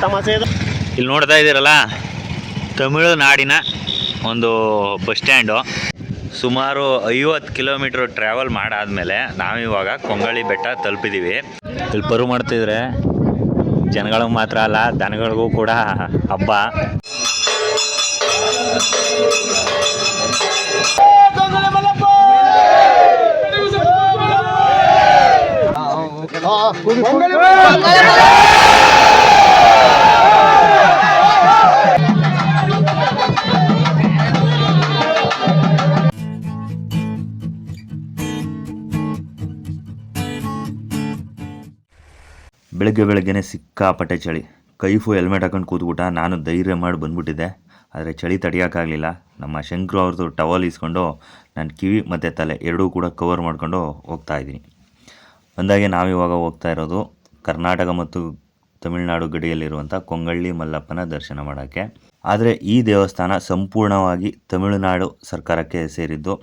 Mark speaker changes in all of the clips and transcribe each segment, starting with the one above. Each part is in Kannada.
Speaker 1: ತಮಾಷೆ ಇದೆ.
Speaker 2: ಇಲ್ಲಿ ನೋಡ್ತಾ ಇದ್ದೀರಲ್ಲ, ತಮಿಳುನಾಡಿನ ಒಂದು ಬಸ್ ಸ್ಟ್ಯಾಂಡು. ಸುಮಾರು 50 ಕಿಲೋಮೀಟ್ರ್ ಟ್ರಾವೆಲ್ ಮಾಡಾದ್ಮೇಲೆ ನಾವಿವಾಗ ಕೊಂಗಳಿ ಬೆಟ್ಟ ತಲುಪಿದ್ದೀವಿ. ಇಲ್ಲಿ ಪರು ಮಾಡ್ತಿದ್ರೆ ಜನಗಳಿಗೆ ಮಾತ್ರ ಅಲ್ಲ, ದನಗಳಿಗೂ ಕೂಡ ಹಬ್ಬ. ಬೆಳಗ್ಗೆನೇ ಸಿಕ್ಕಾಪಟ್ಟೆ ಚಳಿ. ಕೈಫು ಹೆಲ್ಮೆಟ್ ಹಾಕೊಂಡು ಕೂತ್ಬಿಟ್ಟ. ನಾನು ಧೈರ್ಯ ಮಾಡಿ ಬಂದ್ಬಿಟ್ಟಿದ್ದೆ, ಆದರೆ ಚಳಿ ತಡೆಯೋಕ್ಕಾಗಲಿಲ್ಲ. ನಮ್ಮ ಶಂಕರು ಅವ್ರದ್ದು ಟವಲ್ ಇಸ್ಕೊಂಡು ನನ್ನ ಕಿವಿ ಮತ್ತು ತಲೆ ಎರಡೂ ಕೂಡ ಕವರ್ ಮಾಡ್ಕೊಂಡು ಹೋಗ್ತಾಯಿದ್ದೀನಿ. ಅಂದಾಗೆ ನಾವಿವಾಗ ಹೋಗ್ತಾ ಇರೋದು ಕರ್ನಾಟಕ ಮತ್ತು ತಮಿಳುನಾಡು ಗಡಿಯಲ್ಲಿರುವಂಥ ಕೊಂಗಳ್ಳಿ ಮಲ್ಲಪ್ಪನ ದರ್ಶನ ಮಾಡೋಕ್ಕೆ. ಆದರೆ ಈ ದೇವಸ್ಥಾನ ಸಂಪೂರ್ಣವಾಗಿ ತಮಿಳುನಾಡು ಸರ್ಕಾರಕ್ಕೆ ಸೇರಿದ್ದು,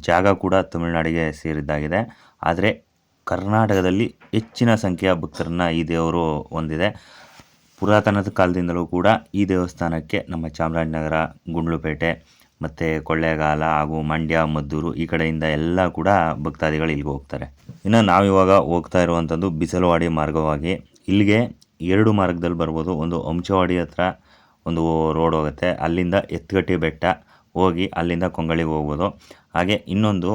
Speaker 2: ಜಾಗ ಕೂಡ ತಮಿಳುನಾಡಿಗೆ ಸೇರಿದ್ದಾಗಿದೆ. ಆದರೆ ಕರ್ನಾಟಕದಲ್ಲಿ ಹೆಚ್ಚಿನ ಸಂಖ್ಯೆಯ ಭಕ್ತರನ್ನು ಈ ದೇವರು ಹೊಂದಿದೆ. ಪುರಾತನದ ಕಾಲದಿಂದಲೂ ಕೂಡ ಈ ದೇವಸ್ಥಾನಕ್ಕೆ ನಮ್ಮ ಚಾಮರಾಜನಗರ, ಗುಂಡ್ಲುಪೇಟೆ ಮತ್ತು ಕೊಳ್ಳೇಗಾಲ ಹಾಗೂ ಮಂಡ್ಯ, ಮದ್ದೂರು ಈ ಕಡೆಯಿಂದ ಎಲ್ಲ ಕೂಡ ಭಕ್ತಾದಿಗಳು ಇಲ್ಲಿಗೆ ಹೋಗ್ತಾರೆ. ಇನ್ನು ನಾವಿವಾಗ ಹೋಗ್ತಾ ಇರುವಂಥದ್ದು ಬಿಸಲವಾಡಿ ಮಾರ್ಗವಾಗಿ. ಇಲ್ಲಿಗೆ 2 ಮಾರ್ಗದಲ್ಲಿ ಬರ್ಬೋದು. ಒಂದು ಹಂಚವಾಡಿ ಹತ್ರ ಒಂದು ರೋಡ್ ಹೋಗುತ್ತೆ, ಅಲ್ಲಿಂದ ಎತ್ತಗಟ್ಟಿ ಬೆಟ್ಟ ಹೋಗಿ ಅಲ್ಲಿಂದ ಕೊಂಗಳಿಗೆ ಹೋಗ್ಬೋದು. ಹಾಗೆ ಇನ್ನೊಂದು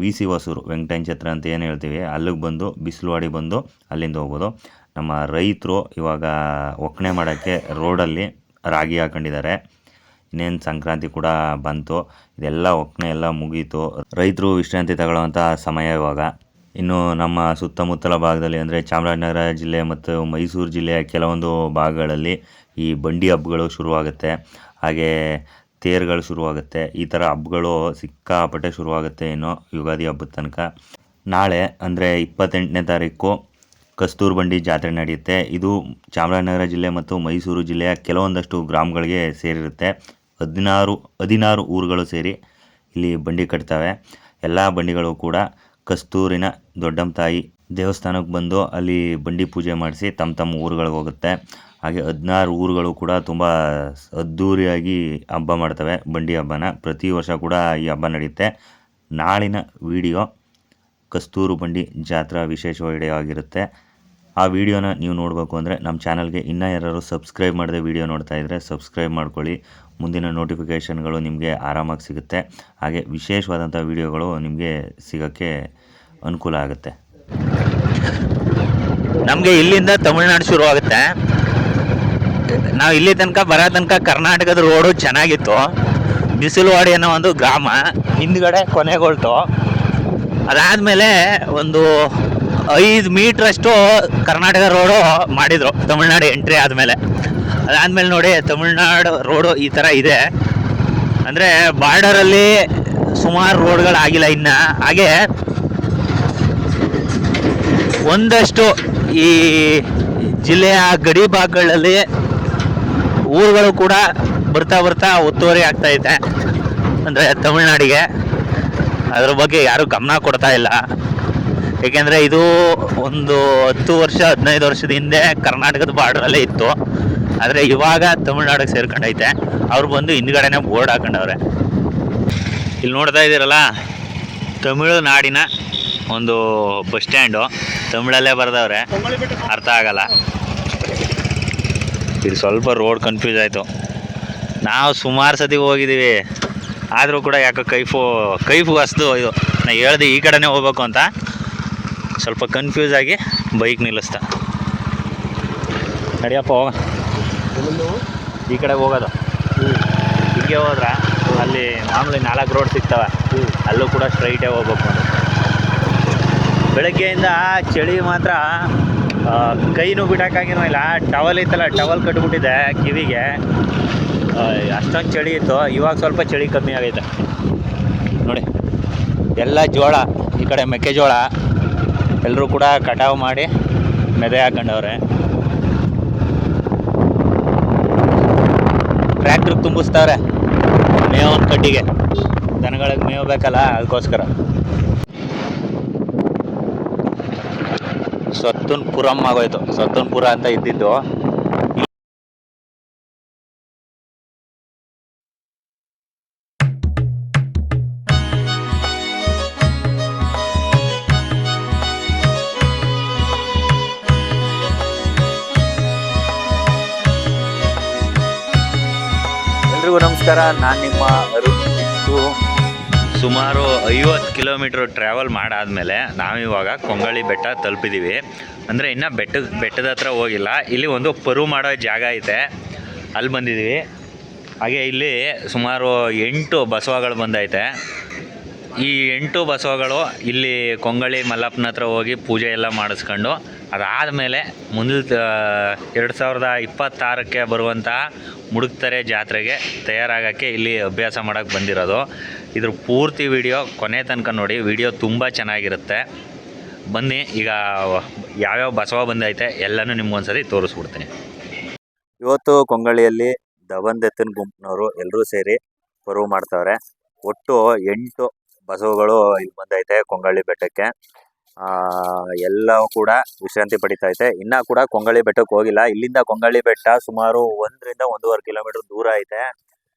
Speaker 2: VC ಹೊಸೂರು ವೆಂಕಟೇಶ್ ಛತ್ರ ಅಂತ ಏನು ಹೇಳ್ತೀವಿ, ಅಲ್ಲಿಗೆ ಬಂದು ಬಿಸಿಲವಾಡಿ ಬಂದು ಅಲ್ಲಿಂದ ಹೋಗ್ಬೋದು. ನಮ್ಮ ರೈತರು ಇವಾಗ ಒಕ್ಕಣೆ ಮಾಡೋಕ್ಕೆ ರೋಡಲ್ಲಿ ರಾಗಿ ಹಾಕೊಂಡಿದ್ದಾರೆ. ಇನ್ನೇನು ಸಂಕ್ರಾಂತಿ ಕೂಡ ಬಂತು, ಇದೆಲ್ಲ ಒಕ್ಕಣೆ ಎಲ್ಲ ಮುಗೀತು. ರೈತರು ವಿಶ್ರಾಂತಿ ತಗೊಳ್ಳುವಂಥ ಸಮಯ ಇವಾಗ. ಇನ್ನು ನಮ್ಮ ಸುತ್ತಮುತ್ತಲ ಭಾಗದಲ್ಲಿ ಅಂದರೆ ಚಾಮರಾಜನಗರ ಜಿಲ್ಲೆ ಮತ್ತು ಮೈಸೂರು ಜಿಲ್ಲೆಯ ಕೆಲವೊಂದು ಭಾಗಗಳಲ್ಲಿ ಈ ಬಂಡಿ ಹಬ್ಬಗಳು ಶುರುವಾಗುತ್ತೆ, ಹಾಗೆ ತೇರುಗಳು ಶುರುವಾಗುತ್ತೆ. ಈ ಥರ ಹಬ್ಬಗಳು ಸಿಕ್ಕಾಪಟ್ಟೆ ಶುರುವಾಗುತ್ತೆ ಇನ್ನು ಯುಗಾದಿ ಹಬ್ಬದ ತನಕ. ನಾಳೆ ಅಂದರೆ 28ನೇ ತಾರೀಕು ಕಸ್ತೂರು ಬಂಡಿ ಜಾತ್ರೆ ನಡೆಯುತ್ತೆ. ಇದು ಚಾಮರಾಜನಗರ ಜಿಲ್ಲೆ ಮತ್ತು ಮೈಸೂರು ಜಿಲ್ಲೆಯ ಕೆಲವೊಂದಷ್ಟು ಗ್ರಾಮಗಳಿಗೆ ಸೇರಿರುತ್ತೆ. 16 ಊರುಗಳು ಸೇರಿ ಇಲ್ಲಿ ಬಂಡಿ ಕಟ್ತವೆ. ಎಲ್ಲ ಬಂಡಿಗಳು ಕೂಡ ಕಸ್ತೂರಿನ ದೊಡ್ಡಮ್ಮ ತಾಯಿ ದೇವಸ್ಥಾನಕ್ಕೆ ಬಂದು ಅಲ್ಲಿ ಬಂಡಿ ಪೂಜೆ ಮಾಡಿಸಿ ತಮ್ಮ ಊರುಗಳಿಗೆ ಹೋಗುತ್ತೆ. ಹಾಗೆ 16 ಊರುಗಳು ಕೂಡ ತುಂಬ ಅದ್ಧೂರಿಯಾಗಿ ಹಬ್ಬ ಮಾಡ್ತವೆ ಬಂಡಿ ಹಬ್ಬನ. ಪ್ರತಿ ವರ್ಷ ಕೂಡ ಈ ಹಬ್ಬ ನಡೆಯುತ್ತೆ. ನಾಳಿನ ವಿಡಿಯೋ ಕಸ್ತೂರು ಬಂಡಿ ಜಾತ್ರಾ ವಿಶೇಷ ವಿಡಿಯೋ ಆಗಿರುತ್ತೆ. ಆ ವಿಡಿಯೋನ ನೀವು ನೋಡಬೇಕು ಅಂದರೆ ನಮ್ಮ ಚಾನಲ್ಗೆ ಇನ್ನೂ ಯಾರು ಸಬ್ಸ್ಕ್ರೈಬ್ ಮಾಡದೆ ವಿಡಿಯೋ ನೋಡ್ತಾ ಇದ್ದರೆ ಸಬ್ಸ್ಕ್ರೈಬ್ ಮಾಡ್ಕೊಳ್ಳಿ. ಮುಂದಿನ ನೋಟಿಫಿಕೇಷನ್ಗಳು ನಿಮಗೆ ಆರಾಮಾಗಿ ಸಿಗುತ್ತೆ. ಹಾಗೆ ವಿಶೇಷವಾದಂಥ ವಿಡಿಯೋಗಳು ನಿಮಗೆ ಸಿಗೋಕ್ಕೆ ಅನುಕೂಲ ಆಗುತ್ತೆ. ನಮಗೆ ಇಲ್ಲಿಂದ ತಮಿಳುನಾಡು ಶುರುವಾಗುತ್ತೆ. ನಾವು ಇಲ್ಲಿ ಬರೋ ತನಕ ಕರ್ನಾಟಕದ ರೋಡು ಚೆನ್ನಾಗಿತ್ತು. ಬಿಸಿಲವಾಡಿ ಅನ್ನೋ ಒಂದು ಗ್ರಾಮ ಹಿಂದ್ಗಡೆ ಕೊನೆಗೊಳ್ತು. ಅದಾದಮೇಲೆ ಒಂದು 5 ಮೀಟ್ರಷ್ಟು ಕರ್ನಾಟಕ ರೋಡು ಮಾಡಿದರು ತಮಿಳ್ನಾಡು ಎಂಟ್ರಿ ಆದಮೇಲೆ. ಅದಾದಮೇಲೆ ನೋಡಿ ತಮಿಳ್ನಾಡು ರೋಡು ಈ ಥರ ಇದೆ. ಅಂದರೆ ಬಾರ್ಡರಲ್ಲಿ ಸುಮಾರು ರೋಡ್ಗಳಾಗಿಲ್ಲ ಇನ್ನು. ಹಾಗೆ ಒಂದಷ್ಟು ಈ ಜಿಲ್ಲೆಯ ಗಡಿ ಭಾಗಗಳಲ್ಲಿ ಊರುಗಳು ಕೂಡ ಬರ್ತಾ ಒತ್ತುವರಿ ಆಗ್ತಾಯಿದೆ, ಅಂದರೆ ತಮಿಳ್ನಾಡಿಗೆ. ಅದ್ರ ಬಗ್ಗೆ ಯಾರೂ ಗಮನ ಕೊಡ್ತಾ ಇಲ್ಲ. ಏಕೆಂದರೆ ಇದು ಒಂದು 10 ವರ್ಷ 15 ವರ್ಷದ ಹಿಂದೆ ಕರ್ನಾಟಕದ ಬಾರ್ಡ್ರಲ್ಲೇ ಇತ್ತು. ಆದರೆ ಇವಾಗ ತಮಿಳ್ನಾಡಿಗೆ ಸೇರ್ಕೊಂಡೈತೆ. ಅವ್ರು ಬಂದು ಹಿಂದ್ಗಡೆನೇ ಬೋರ್ಡ್ ಹಾಕೊಂಡವ್ರೆ. ಇಲ್ಲಿ ನೋಡ್ತಾ ಇದ್ದೀರಲ್ಲ, ತಮಿಳುನಾಡಿನ ಒಂದು ಬಸ್ ಸ್ಟ್ಯಾಂಡು. ತಮಿಳಲ್ಲೇ ಬರೆದವ್ರೆ, ಅರ್ಥ ಆಗಲ್ಲ. ಇದು ಸ್ವಲ್ಪ ರೋಡ್ ಕನ್ಫ್ಯೂಸ್ ಆಯಿತು. ನಾವು ಸುಮಾರು ಸತಿ ಹೋಗಿದ್ದೀವಿ, ಆದರೂ ಕೂಡ ಯಾಕೋ ಕೈಫು ಹೊಸ್ದು ಇದು. ನಾನು ಹೇಳ್ದೆ ಈ ಕಡೆನೇ ಹೋಗ್ಬೇಕು ಅಂತ, ಸ್ವಲ್ಪ ಕನ್ಫ್ಯೂಸ್ ಆಗಿ ಬೈಕ್ ನಿಲ್ಲಿಸ್ತಾ. ನಡಿಯಪ್ಪ ಹೋಗ, ಈ ಕಡೆ ಹೋಗೋದು. ಹಿಂಗೆ ಹೋದ್ರೆ ಅಲ್ಲಿ ಮಾಮೂಲಿ 4 ರೋಡ್ ಸಿಗ್ತವೆ, ಅಲ್ಲೂ ಕೂಡ ಸ್ಟ್ರೈಟೇ ಹೋಗ್ಬೇಕು. ಬೆಳಗ್ಗೆಯಿಂದ ಚಳಿ ಮಾತ್ರ ಕೈನೂ ಬಿಡೋಕ್ಕಾಗಿನೂ ಇಲ್ಲ. ಟವಲ್ ಇತ್ತಲ್ಲ, ಟವಲ್ ಕಟ್ಬಿಟ್ಟಿದೆ ಕಿವಿಗೆ. ಅಷ್ಟೊಂದು ಚಳಿ ಇತ್ತು. ಇವಾಗ ಸ್ವಲ್ಪ ಚಳಿ ಕಮ್ಮಿ ಆಗೈತೆ ನೋಡಿ. ಎಲ್ಲ ಜೋಳ, ಈ ಕಡೆ ಮೆಕ್ಕೆಜೋಳ ಎಲ್ಲರೂ ಕೂಡ ಕಟಾವು ಮಾಡಿ ಮೆದೆ ಹಾಕೊಂಡವ್ರೆ. ಟ್ರ್ಯಾಕ್ಟ್ರಿಗೆ ತುಂಬಿಸ್ತಾವ್ರೆ ಮೇವೊಂದು ಕಡ್ಡಿಗೆ. ದನಗಳಿಗೆ ಮೇವು ಬೇಕಲ್ಲ, ಅದಕ್ಕೋಸ್ಕರ. ಸತ್ತುನ್ಪುರಂ ಆಗೋಯ್ತು. ಸತ್ತುನ್ಪುರ ಅಂತ ಇದ್ದಿದ್ದು ಎಲ್ರಿಗೂ ನಮಸ್ಕಾರ. ನಾನು ನಿಮ್ಮ ಅರುಣ್. ಸುಮಾರು 50 ಕಿಲೋಮೀಟ್ರ್ ಟ್ರಾವೆಲ್ ಮಾಡಾದಮೇಲೆ ನಾವಿವಾಗ ಕೊಂಗಳಿ ಬೆಟ್ಟ ತಲುಪಿದ್ದೀವಿ. ಅಂದರೆ ಇನ್ನೂ ಬೆಟ್ಟದ ಹತ್ರ ಹೋಗಿಲ್ಲ. ಇಲ್ಲಿ ಒಂದು ಪರು ಮಾಡೋ ಜಾಗ ಐತೆ, ಅಲ್ಲಿ ಬಂದಿದ್ದೀವಿ. ಹಾಗೆ ಇಲ್ಲಿ ಸುಮಾರು 8 ಬಸವಗಳು ಬಂದೈತೆ. ಈ 8 ಬಸವಗಳು ಇಲ್ಲಿ ಕೊಂಗಳಿ ಮಲ್ಲಪ್ಪನ ಹತ್ರ ಹೋಗಿ ಪೂಜೆ ಎಲ್ಲ ಮಾಡಿಸ್ಕೊಂಡು ಅದಾದಮೇಲೆ ಮುಂದಿನ 2026ಕ್ಕೆ ಬರುವಂತಹ ಮುಡುಕ್ತಾರೆ ಜಾತ್ರೆಗೆ ತಯಾರಾಗೋಕ್ಕೆ ಇಲ್ಲಿ ಅಭ್ಯಾಸ ಮಾಡೋಕ್ಕೆ ಬಂದಿರೋದು. ಇದ್ರ ಪೂರ್ತಿ ವಿಡಿಯೋ ಕೊನೆ ತನಕ ನೋಡಿ, ವಿಡಿಯೋ ತುಂಬ ಚೆನ್ನಾಗಿರುತ್ತೆ. ಬನ್ನಿ, ಈಗ ಯಾವ್ಯಾವ ಬಸವ ಬಂದೈತೆ ಎಲ್ಲನೂ ನಿಮ್ಗೊಂದ್ಸರಿ ತೋರಿಸ್ಬಿಡ್ತೀನಿ. ಇವತ್ತು ಕೊಂಗಳಿಯಲ್ಲಿ ದವಂದೆತ್ತನ ಗುಂಪಿನವರು ಎಲ್ಲರೂ ಸೇರಿ ಪರ್ವ ಮಾಡ್ತಾವ್ರೆ. ಒಟ್ಟು 8 ಬಸವಗಳು ಇಲ್ಲಿ ಬಂದೈತೆ ಕೊಂಗಳಿ ಬೆಟ್ಟಕ್ಕೆ. ಎಲ್ಲವೂ ಕೂಡ ವಿಶ್ರಾಂತಿ ಪಡಿತೈತೆ. ಇನ್ನೂ ಕೂಡ ಕೊಂಗಳಿ ಬೆಟ್ಟಕ್ಕೆ ಹೋಗಿಲ್ಲ. ಇಲ್ಲಿಂದ ಕೊಂಗಳಿ ಬೆಟ್ಟ ಸುಮಾರು 1 ರಿಂದ 1.5 ಕಿಲೋಮೀಟರ್ ದೂರ ಐತೆ.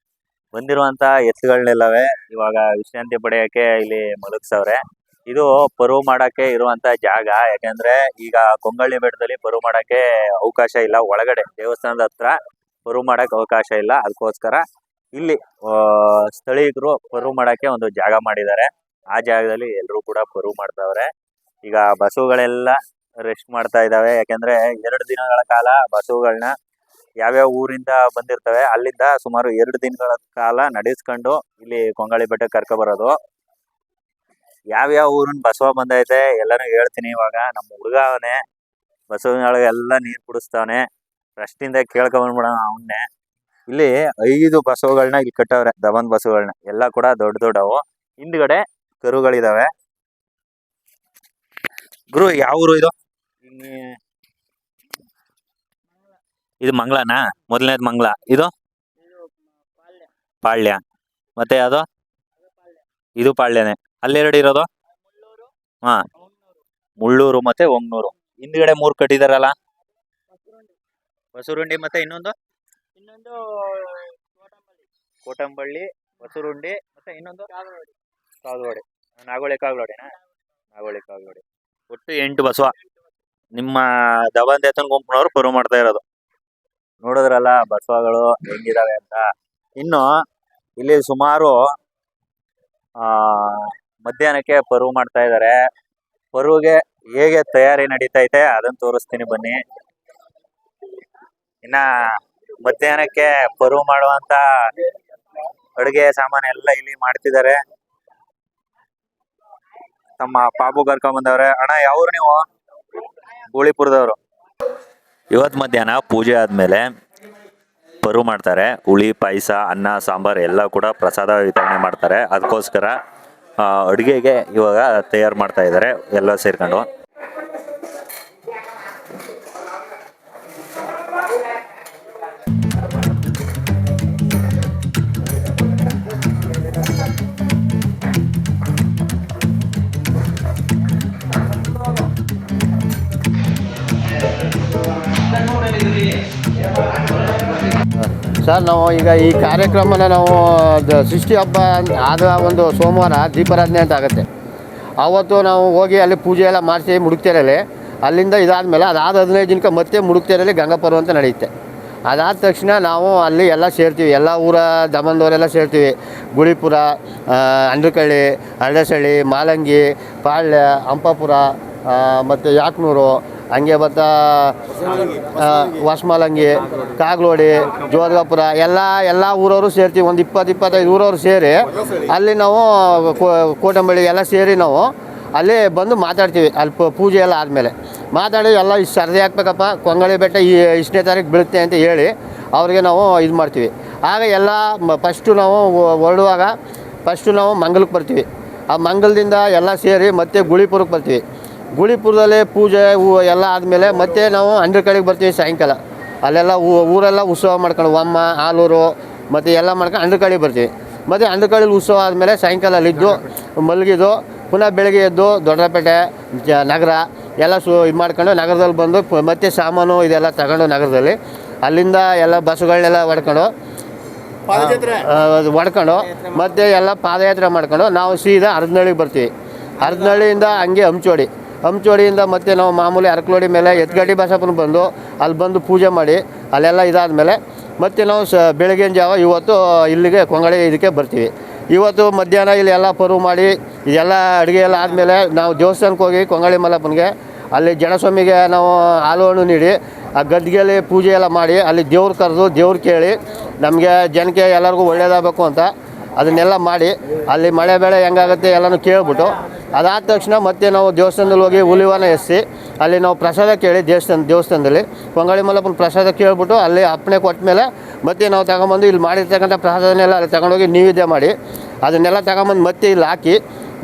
Speaker 2: ಬಂದಿರುವಂಥ ಎತ್ತುಗಳನ್ನೆಲ್ಲವೇ ಇವಾಗ ವಿಶ್ರಾಂತಿ ಪಡೆಯೋಕ್ಕೆ ಇಲ್ಲಿ ಮಲಗಿಸವ್ರೆ. ಇದು ಪರ್ವ ಮಾಡೋಕ್ಕೆ ಇರುವಂಥ ಜಾಗ. ಯಾಕೆಂದರೆ ಈಗ ಕೊಂಗಳಿ ಬೆಟ್ಟದಲ್ಲಿ ಪರ್ವ ಮಾಡೋಕ್ಕೆ ಅವಕಾಶ ಇಲ್ಲ. ಒಳಗಡೆ ದೇವಸ್ಥಾನದ ಹತ್ರ ಪರ್ವ ಮಾಡೋಕ್ಕೆ ಅವಕಾಶ ಇಲ್ಲ. ಅದಕ್ಕೋಸ್ಕರ ಇಲ್ಲಿ ಸ್ಥಳೀಯರು ಪರ್ವ ಮಾಡೋಕ್ಕೆ ಒಂದು ಜಾಗ ಮಾಡಿದ್ದಾರೆ. ಆ ಜಾಗದಲ್ಲಿ ಎಲ್ಲರೂ ಕೂಡ ಪರ್ವ ಮಾಡ್ತಾವ್ರೆ. ಈಗ ಬಸವುಗಳೆಲ್ಲ ರೆಸ್ಟ್ ಮಾಡ್ತಾ ಇದ್ದಾವೆ. ಯಾಕೆಂದರೆ 2 ದಿನಗಳ ಕಾಲ ಬಸವುಗಳನ್ನ ಯಾವ್ಯಾವ ಊರಿಂದ ಬಂದಿರ್ತವೆ ಅಲ್ಲಿಂದ ಸುಮಾರು 2 ದಿನಗಳ ಕಾಲ ನಡೆಸ್ಕೊಂಡು ಇಲ್ಲಿ ಕೊಂಗಳಿ ಬೆಟ್ಟಕ್ಕೆ ಕರ್ಕೊಬರೋದು. ಯಾವ್ಯಾವ ಊರಿನ ಬಸವ ಬಂದೈತೆ ಎಲ್ಲನೂ ಹೇಳ್ತೀನಿ. ಇವಾಗ ನಮ್ಮ ಹುಡುಗ ಅವನೇ ಬಸವನೊಳಗೆ ಎಲ್ಲ ನೀರು ಕುಡಿಸ್ತಾವನೆ. ಫಸ್ಟಿಂದ ಕೇಳ್ಕೊಂಡ್ಬಿಡೋಣ ಅವನ್ನೇ. ಇಲ್ಲಿ 5 ಬಸವಗಳನ್ನ ಇಲ್ಲಿ ಕಟ್ಟವ್ರೆ, ದವಂದ್ ಬಸವಗಳನ್ನ. ಎಲ್ಲ ಕೂಡ ದೊಡ್ಡವು. ಹಿಂದ್ಗಡೆ ಕರುಗಳಿದಾವೆ. ಗುರು, ಯಾವ ಊರು ಇದು? ಇದು ಮಂಗಳನಾ? ಮೊದಲನೇದು ಮಂಗಳ. ಇದು ಪಾಳ್ಯ. ಮತ್ತೆ ಯಾವುದು? ಇದು ಪಾಳ್ಯನೇ. ಅಲ್ಲೆರಡು ಇರೋದು? ಹಾ, ಮುಳ್ಳೂರು ಮತ್ತೆ ಒಮ್ನೂರು. ಹಿಂದ್ಗಡೆ 3 ಕಟ್ಟಿದಾರಲ್ಲ, ಬಸವರುಂಡಿ ಮತ್ತೆ ಇನ್ನೊಂದು ಕೋಟಂಬಳ್ಳಿ, ಬಸವರುಂಡಿ ಮತ್ತೆ ಇನ್ನೊಂದು ಕಾಗಲೋಡಿ. ನಾಗೋಳಿ ಕಾಗಲೋಡಿನಾ? ನಾಗೋಳಿ ಕಾಗಲೋಡಿ. ಒಟ್ಟು 8 ಬಸವ ನಿಮ್ಮ ದವಂದೆತ್ತನ ಗುಂಪಿನವರು ಪರ್ವ ಮಾಡ್ತಾ ಇರೋದು. ನೋಡಿದ್ರಲ್ಲ ಬಸವಗಳು ಹೆಂಗಿದಾವೆ ಅಂತ. ಇನ್ನು ಇಲ್ಲಿ ಸುಮಾರು ಮಧ್ಯಾಹ್ನಕ್ಕೆ ಪರ್ವ ಮಾಡ್ತಾ ಇದ್ದಾರೆ. ಪರ್ವಗೆ ಹೇಗೆ ತಯಾರಿ ನಡೀತೈತೆ ಅದನ್ನ ತೋರಿಸ್ತೀನಿ ಬನ್ನಿ. ಇನ್ನ ಮಧ್ಯಾಹ್ನಕ್ಕೆ ಪರ್ವ ಮಾಡುವಂತ ಅಡುಗೆ ಸಾಮಾನು ಎಲ್ಲ ಇಲ್ಲಿ ಮಾಡ್ತಿದ್ದಾರೆ. ತಮ್ಮ ಪಾಪು ಕರ್ಕೊಂಡ್ ಬಂದವ್ರೆ. ಅಣ್ಣ, ಯಾವ್ರು ನೀವು? ಗೂಳಿಪುರದವರು. ಇವತ್ತು ಮಧ್ಯಾಹ್ನ ಪೂಜೆ ಆದ್ಮೇಲೆ ಪರ್ವ ಮಾಡ್ತಾರೆ. ಹುಳಿ, ಪಾಯಸ, ಅನ್ನ, ಸಾಂಬಾರ್ ಎಲ್ಲ ಕೂಡ ಪ್ರಸಾದ ವಿತರಣೆ ಮಾಡ್ತಾರೆ. ಅದಕ್ಕೋಸ್ಕರ ಅಡುಗೆಗೆ ಇವಾಗ ತಯಾರು ಮಾಡ್ತಾ ಇದ್ದಾರೆ ಎಲ್ಲ ಸೇರ್ಕೊಂಡು.
Speaker 1: ಸರ್, ನಾವು ಈಗ ಈ ಕಾರ್ಯಕ್ರಮನ ನಾವು ಸೃಷ್ಟಿ ಹಬ್ಬ ಆದ ಒಂದು ಸೋಮವಾರ ದೀಪಾರಾಧನೆ ಅಂತ ಆಗುತ್ತೆ. ಆವತ್ತು ನಾವು ಹೋಗಿ ಅಲ್ಲಿ ಪೂಜೆ ಎಲ್ಲ ಮಾಡಿಸಿ ಮುಡುಕ್ತೆರೆಯಲ್ಲಿ ಅಲ್ಲಿಂದ ಇದಾದಮೇಲೆ ಅದಾದ 15 ದಿನಕ್ಕೆ ಮತ್ತೆ ಮುಡುಕ್ತೆರೆಯಲ್ಲಿ ಗಂಗಾಪರ್ವ ಅಂತ ನಡೆಯುತ್ತೆ. ಅದಾದ ತಕ್ಷಣ ನಾವು ಅಲ್ಲಿ ಎಲ್ಲ ಸೇರ್ತೀವಿ. ಎಲ್ಲ ಊರ ದಮನದವರೆಲ್ಲ ಸೇರ್ತೀವಿ. ಗುಳಿಪುರ, ಅಂಡ್ರಕಳ್ಳಿ, ಅರಳಸಳ್ಳಿ, ಮಾಲಂಗಿ, ಪಾಳ್ಯ, ಹಂಪಾಪುರ ಮತ್ತು ಯಾಕ್ನೂರು, ಹಂಗೆ ಬರ್ತಾ ಹೊಸಮಾಲಂಗಿ, ಕಾಗಲೋಡಿ, ಜೋದಗಾಪುರ ಎಲ್ಲ ಊರವರು ಸೇರ್ತೀವಿ. ಒಂದು 20-25 ಊರವರು ಸೇರಿ ಅಲ್ಲಿ ನಾವು ಕೋಟಂಬಳ್ಳಿ ಎಲ್ಲ ಸೇರಿ ನಾವು ಅಲ್ಲಿ ಬಂದು ಮಾತಾಡ್ತೀವಿ. ಅಲ್ಲಿ ಪೂಜೆ ಎಲ್ಲ ಆದಮೇಲೆ ಮಾತಾಡಿ ಎಲ್ಲ ಇಷ್ಟು ಸರದಿ ಹಾಕ್ಬೇಕಪ್ಪ, ಕೊಂಗಳಿ ಬೆಟ್ಟ ಇಷ್ಟನೇ ತಾರೀಕು ಬೀಳುತ್ತೆ ಅಂತ ಹೇಳಿ ಅವ್ರಿಗೆ ನಾವು ಇದು ಮಾಡ್ತೀವಿ. ಆಗ ಎಲ್ಲ ಫಸ್ಟು ನಾವು ಹೊರಡುವಾಗ ನಾವು ಮಂಗಲಕ್ಕೆ ಬರ್ತೀವಿ. ಆ ಮಂಗಲದಿಂದ ಎಲ್ಲ ಸೇರಿ ಮತ್ತೆ ಗುಳಿಪುರಕ್ಕೆ ಬರ್ತೀವಿ. ಗುಳಿಪುರದಲ್ಲಿ ಪೂಜೆ ಎಲ್ಲ ಆದಮೇಲೆ ಮತ್ತೆ ನಾವು ಅಂಡ್ರಕಳ್ಳಿಗೆ ಬರ್ತೀವಿ ಸಾಯಂಕಾಲ. ಅಲ್ಲೆಲ್ಲ ಊರೆಲ್ಲ ಉತ್ಸವ ಮಾಡ್ಕೊಂಡು ಒಮ್ಮ, ಆಲೂರು ಮತ್ತು ಎಲ್ಲ ಮಾಡ್ಕೊಂಡು ಅಂಡ್ರಕಳ್ಳಿಗೆ ಬರ್ತೀವಿ. ಮತ್ತು ಅಂಡ್ರಕಳ್ಳಿಲಿ ಉತ್ಸವ ಆದಮೇಲೆ ಸಾಯಂಕಾಲ ಅಲ್ಲಿದ್ದು ಮಲಗಿದ್ದು ಪುನಃ ಬೆಳಗ್ಗೆ ಎದ್ದು ದೊಡ್ಡಪೇಟೆ ನಗರ ಎಲ್ಲ ಇದು ಮಾಡ್ಕೊಂಡು ನಗರದಲ್ಲಿ ಬಂದು ಮತ್ತೆ ಸಾಮಾನು ಇದೆಲ್ಲ ತಗೊಂಡು ನಗರದಲ್ಲಿ ಅಲ್ಲಿಂದ ಎಲ್ಲ ಬಸ್ಸುಗಳನ್ನೆಲ್ಲ ಹೊಡ್ಕೊಂಡು ಮತ್ತೆ ಎಲ್ಲ ಪಾದಯಾತ್ರೆ ಮಾಡ್ಕೊಂಡು ನಾವು ಸೀದಾ ಹರದನಹಳ್ಳಿಗೆ ಬರ್ತೀವಿ. ಹರದನಹಳ್ಳಿಯಿಂದ ಹಂಗೆ ಹಂಚೋಡಿಯಿಂದ ಮತ್ತೆ ನಾವು ಮಾಮೂಲಿ ಅರಕಲೋಡಿ ಮೇಲೆ ಎತ್ಗಡ್ಡಿ ಬಸಪ್ಪನ ಬಂದು ಅಲ್ಲಿ ಬಂದು ಪೂಜೆ ಮಾಡಿ ಅಲ್ಲೆಲ್ಲ ಇದಾದಮೇಲೆ ಮತ್ತು ನಾವು ಬೆಳಗಿನ ಜಾವ ಇವತ್ತು ಇಲ್ಲಿಗೆ ಕೊಂಗಳಿ ಇದಕ್ಕೆ ಬರ್ತೀವಿ. ಇವತ್ತು ಮಧ್ಯಾಹ್ನ ಇಲ್ಲಿ ಎಲ್ಲ ಪರು ಮಾಡಿ ಇದೆಲ್ಲ ಅಡುಗೆ ಎಲ್ಲ ಆದಮೇಲೆ ನಾವು ದೇವಸ್ಥಾನಕ್ಕೆ ಹೋಗಿ ಕೊಂಗಳಿ ಮಲ್ಲಪ್ಪನಿಗೆ ಅಲ್ಲಿ ಜನಸ್ವಾಮಿಗೆ ನಾವು ಹಾಲು ಹಣ್ಣು ನೀಡಿ ಆ ಗದ್ಗೆಯಲ್ಲಿ ಪೂಜೆ ಎಲ್ಲ ಮಾಡಿ ಅಲ್ಲಿ ದೇವ್ರು ಕರೆದು ದೇವ್ರು ಕೇಳಿ ನಮಗೆ ಜನಕ್ಕೆ ಎಲ್ಲರಿಗೂ ಒಳ್ಳೇದಾಗಬೇಕು ಅಂತ ಅದನ್ನೆಲ್ಲ ಮಾಡಿ ಅಲ್ಲಿ ಮಳೆ ಬೆಳೆ ಹೆಂಗಾಗುತ್ತೆ ಎಲ್ಲನೂ ಕೇಳ್ಬಿಟ್ಟು ಅದಾದ ತಕ್ಷಣ ಮತ್ತೆ ನಾವು ದೇವಸ್ಥಾನದಲ್ಲಿ ಹೋಗಿ ಹುಲಿವನ ಎಸ್ಸಿ ಅಲ್ಲಿ ನಾವು ಪ್ರಸಾದ ಕೇಳಿ ದೇವಸ್ಥಾನದಲ್ಲಿ ಕೊಂಗಳಿ ಮಲ್ಲಪ್ಪನ ಪ್ರಸಾದ ಕೇಳ್ಬಿಟ್ಟು ಅಲ್ಲಿ ಅಪ್ಪಣೆ ಕೊಟ್ಟ ಮೇಲೆ ಮತ್ತೆ ನಾವು ತಗೊಂಬಂದು ಇಲ್ಲಿ ಮಾಡಿರ್ತಕ್ಕಂಥ ಪ್ರಸಾದನೆಲ್ಲ ಅಲ್ಲಿ ತಗೊಂಡೋಗಿ ನೈವೇದ್ಯ ಮಾಡಿ ಅದನ್ನೆಲ್ಲ ತಗೊಂಬಂದು ಮತ್ತೆ ಇಲ್ಲಿ ಹಾಕಿ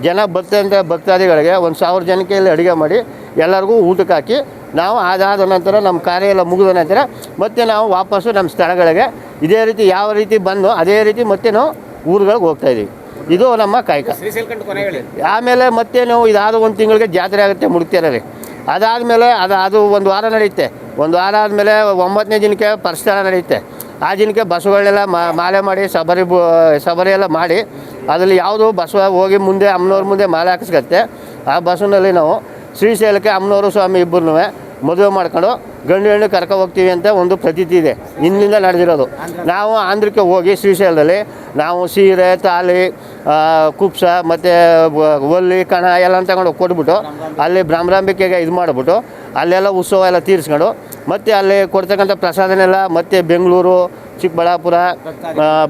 Speaker 1: ಜನ ಬರ್ತಂಥ ಭಕ್ತಾದಿಗಳಿಗೆ 1000 ಜನಕ್ಕೆ ಇಲ್ಲಿ ಅಡುಗೆ ಮಾಡಿ ಎಲ್ಲರಿಗೂ ಊಟಕ್ಕೆ ಹಾಕಿ ನಾವು ಅದಾದ ನಂತರ ನಮ್ಮ ಕಾರ್ಯ ಎಲ್ಲ ಮುಗಿದ ನಂತರ ಮತ್ತೆ ನಾವು ವಾಪಸ್ಸು ನಮ್ಮ ಸ್ಥಳಗಳಿಗೆ ಇದೇ ರೀತಿ ಯಾವ ರೀತಿ ಬಂದು ಅದೇ ರೀತಿ ಮತ್ತೆ ನಾವು ಊರುಗಳಿಗೆ ಹೋಗ್ತಾಯಿದ್ದೀವಿ. ಇದು ನಮ್ಮ ಕಾಯಕ. ಆಮೇಲೆ ಮತ್ತೆ ನಾವು ಇದಾದ 1 ತಿಂಗಳಿಗೆ ಜಾತ್ರೆ ಆಗುತ್ತೆ ಮುಡುಕ್ತಿರಲ್ಲಿ. ಅದಾದಮೇಲೆ ಅದು 1 ವಾರ ನಡೆಯುತ್ತೆ. 1 ವಾರ ಆದಮೇಲೆ 9ನೇ ದಿನಕ್ಕೆ ಪರಸ್ಥಳ ನಡೆಯುತ್ತೆ. ಆ ದಿನಕ್ಕೆ ಬಸವಗಳನ್ನೆಲ್ಲ ಮಾಲೆ ಮಾಡಿ ಸಬರಿ ಎಲ್ಲ ಮಾಡಿ ಅದರಲ್ಲಿ ಯಾವುದು ಬಸವ ಹೋಗಿ ಮುಂದೆ ಅಮ್ಮನವ್ರ ಮುಂದೆ ಮಾಲೆ ಹಾಕಿಸ್ಕತ್ತೆ. ಆ ಬಸವನಲ್ಲಿ ನಾವು ಶ್ರೀಶೈಲಕ್ಕೆ ಅಮ್ಮನವರು ಸ್ವಾಮಿ ಇಬ್ಬರನ್ನೂ ಮದುವೆ ಮಾಡ್ಕೊಂಡು ಗಂಡು ಹೆಣ್ಣು ಕರ್ಕೊ ಹೋಗ್ತೀವಿ ಅಂತ ಒಂದು ಪ್ರತೀತಿ ಇದೆ, ಹಿಂದಿಂದ ನಡೆದಿರೋದು. ನಾವು ಆಂಧ್ರಕ್ಕೆ ಹೋಗಿ ಶ್ರೀಶೈಲದಲ್ಲಿ ನಾವು ಸೀರೆ ತಾಲಿ ಕುಪ್ಸ ಮತ್ತು ಒಲ್ಲಿ ಕಣ ಎಲ್ಲ ತಗೊಂಡು ಕೊಟ್ಬಿಟ್ಟು ಅಲ್ಲಿ ಬ್ರಹ್ಮರಾಂಬಿಕೆಗೆ ಇದು ಮಾಡಿಬಿಟ್ಟು ಅಲ್ಲೆಲ್ಲ ಉತ್ಸವ ಎಲ್ಲ ತೀರಿಸ್ಕೊಂಡು ಮತ್ತು ಅಲ್ಲಿ ಕೊಡ್ತಕ್ಕಂಥ ಪ್ರಸಾದನೆಲ್ಲ ಮತ್ತು ಬೆಂಗಳೂರು ಚಿಕ್ಕಬಳ್ಳಾಪುರ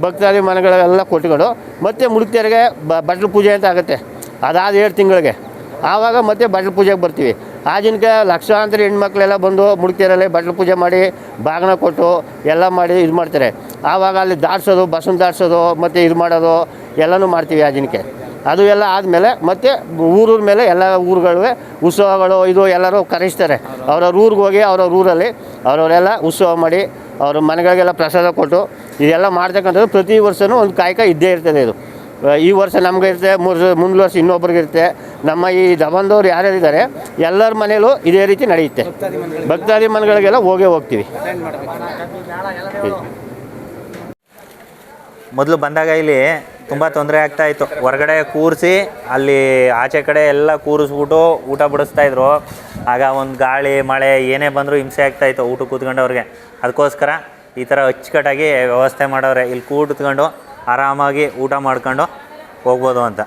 Speaker 1: ಭಕ್ತಾದಿ ಮನೆಗಳೆಲ್ಲ ಕೊಟ್ಕೊಂಡು ಮತ್ತು ಮುಡುಕ್ತಿಯರಿಗೆ ಬಟ್ಲು ಪೂಜೆ ಅಂತ ಆಗುತ್ತೆ. ಅದಾದ 7 ತಿಂಗಳಿಗೆ ಆವಾಗ ಮತ್ತೆ ಬಟ್ಲು ಪೂಜೆಗೆ ಬರ್ತೀವಿ. ಆ ದಿನಕ್ಕೆ ಲಕ್ಷಾಂತರ ಹೆಣ್ಮಕ್ಳೆಲ್ಲ ಬಂದು ಮುಡುಕ್ತಿಯರಲ್ಲಿ ಬಟ್ಲು ಪೂಜೆ ಮಾಡಿ ಬಾಗಿನ ಕೊಟ್ಟು ಎಲ್ಲ ಮಾಡಿ ಇದು ಮಾಡ್ತಾರೆ. ಆವಾಗ ಅಲ್ಲಿ ದಾಟ್ಸೋದು ಬಸವನ್ನ ದಾಟ್ಸೋದು ಮತ್ತು ಇದು ಮಾಡೋದು ಎಲ್ಲನೂ ಮಾಡ್ತೀವಿ ಆ ದಿನಕ್ಕೆ. ಅದು ಎಲ್ಲ ಆದಮೇಲೆ ಮತ್ತು ಊರೂರ ಮೇಲೆ ಎಲ್ಲ ಊರುಗಳು ಉತ್ಸವಗಳು ಇದು ಎಲ್ಲರೂ ಕರೆಸ್ತಾರೆ. ಅವ್ರವ್ರ ಊರಿಗೆ ಹೋಗಿ ಅವ್ರವ್ರ ಊರಲ್ಲಿ ಅವ್ರವರೆಲ್ಲ ಉತ್ಸವ ಮಾಡಿ ಅವ್ರ ಮನೆಗಳಿಗೆಲ್ಲ ಪ್ರಸಾದ ಕೊಟ್ಟು ಇದೆಲ್ಲ ಮಾಡ್ತಕ್ಕಂಥದ್ದು ಪ್ರತಿ ವರ್ಷವೂ ಒಂದು ಕಾಯಕ ಇದ್ದೇ ಇರ್ತದೆ. ಇದು ಈ ವರ್ಷ ನಮ್ಗೆ ಇರುತ್ತೆ, ಮುಂದಿನ ವರ್ಷ ಇನ್ನೊಬ್ರಿಗೆ ಇರುತ್ತೆ. ನಮ್ಮ ಈ ದಬಂದವ್ರು ಯಾರ್ಯಾರಿದ್ದಾರೆ ಎಲ್ಲರ ಮನೇಲೂ ಇದೇ ರೀತಿ ನಡೆಯುತ್ತೆ. ಭಕ್ತಾದಿ ಮನೆಗಳಿಗೆಲ್ಲ ಹೋಗ್ತೀವಿ.
Speaker 3: ಮೊದಲು ಬಂದಾಗ ಇಲ್ಲಿ ತುಂಬ ತೊಂದರೆ ಆಗ್ತಾಯಿತ್ತು. ಹೊರಗಡೆ ಕೂರಿಸಿ ಅಲ್ಲಿ ಆಚೆ ಕಡೆ ಎಲ್ಲ ಕೂರಿಸ್ಬಿಟ್ಟು ಊಟ ಬಡಿಸ್ತಾಯಿದ್ರು. ಆಗ ಒಂದು ಗಾಳಿ ಮಳೆ ಏನೇ ಬಂದರೂ ಹಿಂಸೆ ಆಗ್ತಾಯಿತ್ತು ಊಟ ಕೂತ್ಕೊಂಡವ್ರಿಗೆ. ಅದಕ್ಕೋಸ್ಕರ ಈ ಥರ ಅಚ್ಚುಕಟ್ಟಾಗಿ ವ್ಯವಸ್ಥೆ ಮಾಡವ್ರೆ. ಇಲ್ಲಿ ಕೂತ್ಕೊಂಡು ಆರಾಮಾಗಿ ಊಟ ಮಾಡ್ಕೊಂಡು ಹೋಗ್ಬೋದು ಅಂತ.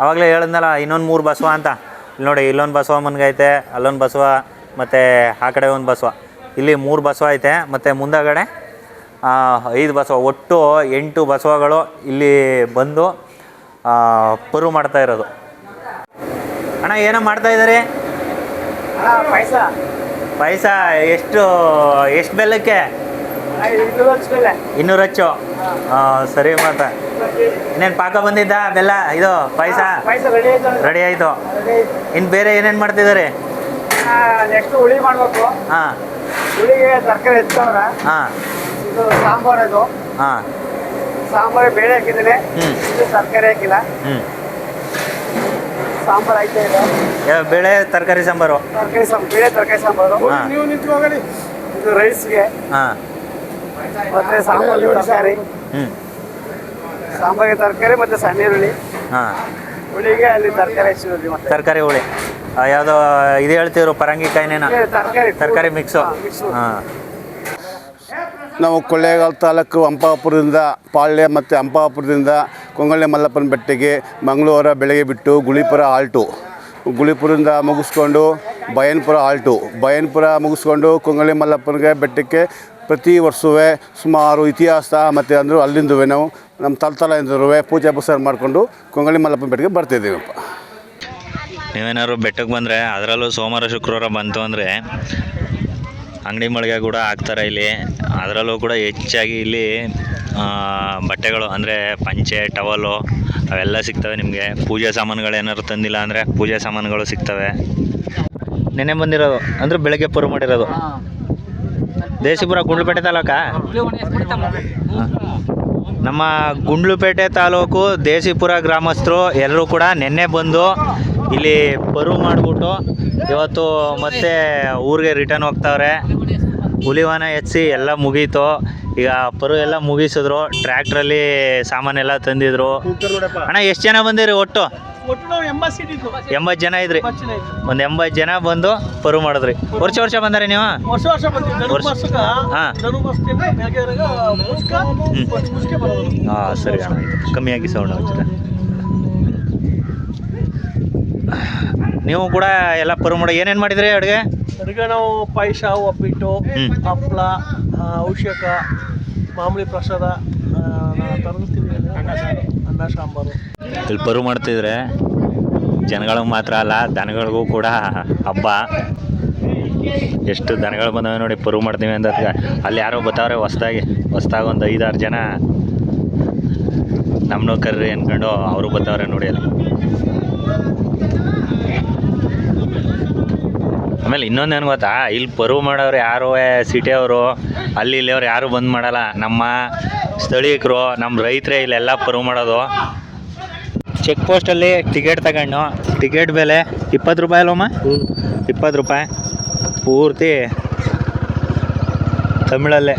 Speaker 3: ಆವಾಗಲೇ ಹೇಳಿದ್ನಲ್ಲ ಇನ್ನೊಂದು 3 ಬಸವ ಅಂತ. ಇಲ್ಲಿ ನೋಡಿ, ಇಲ್ಲೊಂದು ಬಸವ ಮನ್ಗೈತೆ, ಅಲ್ಲೊಂದು ಬಸವ ಮತ್ತು ಆ ಕಡೆ ಒಂದು ಬಸವ. ಇಲ್ಲಿ 3 ಬಸವ ಐತೆ ಮತ್ತು ಮುಂದಗಡೆ 5 ಬಸವ. ಒಟ್ಟು 8 ಬಸವಗಳು ಇಲ್ಲಿ ಬಂದು ಪರು ಮಾಡ್ತಾ ಇರೋದು. ಅಣ್ಣ ಏನೋ ಮಾಡ್ತಾ ಇದ್ದಾರೆ? ಪಾಯಸ ಎಷ್ಟು ಬೆಲ್ಲಕ್ಕೆ? 200 ಅಚ್ಚು. ಸರಿ. ಮತ್ತೆ ಇನ್ನೇನು ಪಾಕ ಬಂದಿದ್ದ ಬೆಲ್ಲ ಇದು ಪಾಯಸ ರೆಡಿ ಆಯಿತು. ಇನ್ನು ಬೇರೆ ಏನೇನು ಮಾಡ್ತಿದ್ದಾರೆ?
Speaker 4: ನೆಕ್ಸ್ಟ್ ಹುಳಿ ಮಾಡಬೇಕು.
Speaker 3: ಹಾಂ,
Speaker 4: ಹುಳಿಗೆ ತರಕಾರಿ ಹೆಚ್ಚವ್ರೆ.
Speaker 3: ಹಾಂ,
Speaker 4: ಇದು ಸಾಂಬಾರು. ಇದು
Speaker 3: ಹಾಂ,
Speaker 4: ಸಾಂಬಾರು ಬೇಳೆ ಹಾಕಿದ್ದೀನಿ, ಇದು ತರಕಾರಿ ಹಾಕಿಲ್ಲ. ಸಾಂಬಾರು ಐತೆ. ಇದು
Speaker 3: ಬೇಳೆ ತರಕಾರಿ ಸಾಂಬಾರು.
Speaker 4: ಬೇಳೆ ತರಕಾರಿ ಸಾಂಬಾರು. ನೀವು ನಿಂತ್ಕೋಗಲಿ. ಇದು ರೈಸ್ಗೆ.
Speaker 3: ಹಾಂ,
Speaker 4: ಮತ್ತೆ ಸಾಂಬಾರು ತರಕಾರಿ. ಸಾಂಬಾರಿಗೆ ತರಕಾರಿ ಮತ್ತು ಸಣ್ಣ ಈರುಳ್ಳಿ.
Speaker 3: ಹಾಂ,
Speaker 4: ಹುಳಿಗೆ ಅಲ್ಲಿ ತರಕಾರಿ ಹೆಚ್ಚಿರೋದು. ಮತ್ತೆ
Speaker 3: ತರಕಾರಿ ಹುಳಿ ಯಾವುದೋ ಇದು ಹೇಳ್ತಿದ್ರು ಪರಂಗಿಕಾಯಿನೇನ ತರಕಾರಿ ಮಿಕ್ಸು. ಹಾಂ.
Speaker 5: ನಾವು ಕೊಳ್ಳೇಗಾಲ ತಾಲೂಕು ಹಂಪಾಪುರದಿಂದ ಪಾಳ್ಯ ಮತ್ತು ಹಂಪಾಪುರದಿಂದ ಕೊಂಗಳಿ ಮಲ್ಲಪ್ಪನ ಬೆಟ್ಟಕ್ಕೆ ಮಂಗಳವಾರ ಬೆಳಗ್ಗೆ ಬಿಟ್ಟು ಗುಳಿಪುರ ಆಲ್ಟು, ಗುಳಿಪುರದಿಂದ ಮುಗಿಸ್ಕೊಂಡು ಬಯನ್ಪುರ ಆಲ್ಟು, ಬಯನ್ಪುರ ಮುಗಿಸ್ಕೊಂಡು ಕೊಂಗಳಿ ಮಲ್ಲಪ್ಪನಿಗೆ ಬೆಟ್ಟಕ್ಕೆ ಪ್ರತಿ ವರ್ಷವೇ ಸುಮಾರು ಇತಿಹಾಸ ಮತ್ತು ಅಂದರೂ ಅಲ್ಲಿಂದೂ ನಾವು ನಮ್ಮ ತಲತಲೆಯಿಂದರೂ ಪೂಜೆ ಪುರಸ್ಕಾರ ಮಾಡಿಕೊಂಡು ಕೊಂಗಳಿ ಮಲ್ಲಪ್ಪನ ಬೆಟ್ಟಕ್ಕೆ ಬರ್ತಿದ್ದೀವಪ್ಪ.
Speaker 2: ನೀವೇನಾದ್ರು ಬೆಟ್ಟಕ್ಕೆ ಬಂದರೆ, ಅದರಲ್ಲೂ ಸೋಮವಾರ ಶುಕ್ರವಾರ ಬಂತು ಅಂದರೆ ಅಂಗಡಿ ಮಳಿಗೆ ಕೂಡ ಹಾಕ್ತಾರೆ ಇಲ್ಲಿ. ಅದರಲ್ಲೂ ಕೂಡ ಹೆಚ್ಚಾಗಿ ಇಲ್ಲಿ ಬಟ್ಟೆಗಳು ಅಂದರೆ ಪಂಚೆ, ಟವಲು ಅವೆಲ್ಲ ಸಿಗ್ತವೆ ನಿಮಗೆ. ಪೂಜೆ ಸಾಮಾನುಗಳು ಏನಾದ್ರು ತಂದಿಲ್ಲ ಅಂದರೆ ಪೂಜೆ ಸಾಮಾನುಗಳು ಸಿಗ್ತವೆ. ನೆನ್ನೆ ಬಂದಿರೋದು ಅಂದರೆ ಬೆಳಗ್ಗೆ ಪರು ಮಾಡಿರೋದು. ದೇಶಿಪುರ ಗುಂಡ್ಲುಪೇಟೆ ತಾಲೂಕಾ? ನಮ್ಮ ಗುಂಡ್ಲುಪೇಟೆ ತಾಲೂಕು ದೇಶಿಪುರ ಗ್ರಾಮಸ್ಥರು ಎಲ್ಲರೂ ಕೂಡ ನೆನ್ನೆ ಬಂದು ಇಲ್ಲಿ ಪರು ಮಾಡಿಬಿಟ್ಟು ಇವತ್ತು ಮತ್ತೆ ಊರಿಗೆ ರಿಟರ್ನ್ ಹೋಗ್ತಾವ್ರೆ. ಹುಲಿವಾನ ಎತ್ಸಿ ಎಲ್ಲ ಮುಗೀತು. ಈಗ ಪರು ಎಲ್ಲ ಮುಗಿಸಿದ್ರು. ಟ್ರ್ಯಾಕ್ಟ್ರಲ್ಲಿ ಸಾಮಾನೆಲ್ಲ ತಂದಿದ್ರು. ಅಣ್ಣ ಎಷ್ಟು ಜನ ಬಂದಿರಿ ಒಟ್ಟು?
Speaker 4: ಒಟ್ಟು ನಾವು 80 ಸೀಟ್ ಇತ್ತು.
Speaker 3: 80 ಜನ ಇದ್ರಿ.
Speaker 4: 80 ಜನ ಇತ್ತು.
Speaker 3: ಒಂದು 80 ಜನ ಬಂದು ಪರು ಮಾಡಿದ್ರಿ. ವರ್ಷ ಬಂದಾರೆ ನೀವು?
Speaker 4: ವರ್ಷ ಬಂದಿವಿ. ಧನುರ್ಮಾಸಕ್ಕೆ
Speaker 3: ಹಾಂ.
Speaker 4: ಧನುರ್ಮಾಸದಿಂದ ಮ್ಯಾಗೇರಾಗ ಮುಸ್ಕೆ ಬರೋದು.
Speaker 3: ಹಾಂ ಸರಿ ಅಣ್ಣ, ಆಯ್ತು. ಕಮ್ಮಿಯಾಗಿ ಸೌಂಡ್ ಹಚ್ಚಿರ. ನೀವು ಕೂಡ ಎಲ್ಲ ಪರು ಮಾಡೋ ಏನೇನು ಮಾಡಿದ್ರಿ ಅಡುಗೆ?
Speaker 4: ಅಡುಗೆ ನಾವು ಪಾಯಸ, ಒಬ್ಬಿಟ್ಟು, ಹಪ್ಪಳ, ಔಷಧ, ಮಾಮೂಲಿ ಪ್ರಸಾದ, ಅನ್ನ ಸಾಂಬಾರು.
Speaker 3: ಇಲ್ಲಿ ಪರು ಮಾಡ್ತಿದ್ರೆ ಜನಗಳಿಗೆ ಮಾತ್ರ ಅಲ್ಲ, ದನಗಳಿಗೂ ಕೂಡ ಹಬ್ಬ. ಎಷ್ಟು ದನಗಳು ಬಂದವೆ ನೋಡಿ ಪರು ಮಾಡ್ತೀವಿ ಅಂತ. ಅಲ್ಲಿ ಯಾರೋ ಬರ್ತಾವ್ರೆ ಹೊಸ್ದಾಗಿ ಒಂದು 5-6 ಜನ ನಮ್ಮನ್ನು ಕರ್ರಿ ಅಂದ್ಕೊಂಡು ಅವರು ಬರ್ತಾವ್ರೆ ನೋಡಿ ಅಲ್ಲಿ. ಆಮೇಲೆ ಇನ್ನೊಂದು ಏನು ಗೊತ್ತಾ, ಇಲ್ಲಿ ಪರು ಮಾಡೋರು ಯಾರು ಸಿಟಿಯವರು, ಅಲ್ಲಿ ಇಲ್ಲಿಯವ್ರು ಯಾರು ಬಂದ್ ಮಾಡಲ್ಲ. ನಮ್ಮ ಸ್ಥಳೀಕರು, ನಮ್ಮ ರೈತರೇ ಇಲ್ಲೆಲ್ಲ ಪರು ಮಾಡೋದು. ಚೆಕ್ ಪೋಸ್ಟಲ್ಲಿ ಟಿಕೆಟ್ ತಗೊಂಡು, ಟಿಕೆಟ್ ಬೆಲೆ 20 ರೂಪಾಯಿ ಅಲ್ವಮ್ಮ? 20 ರೂಪಾಯಿ ಪೂರ್ತಿ ತಮಿಳಲ್ಲೇ.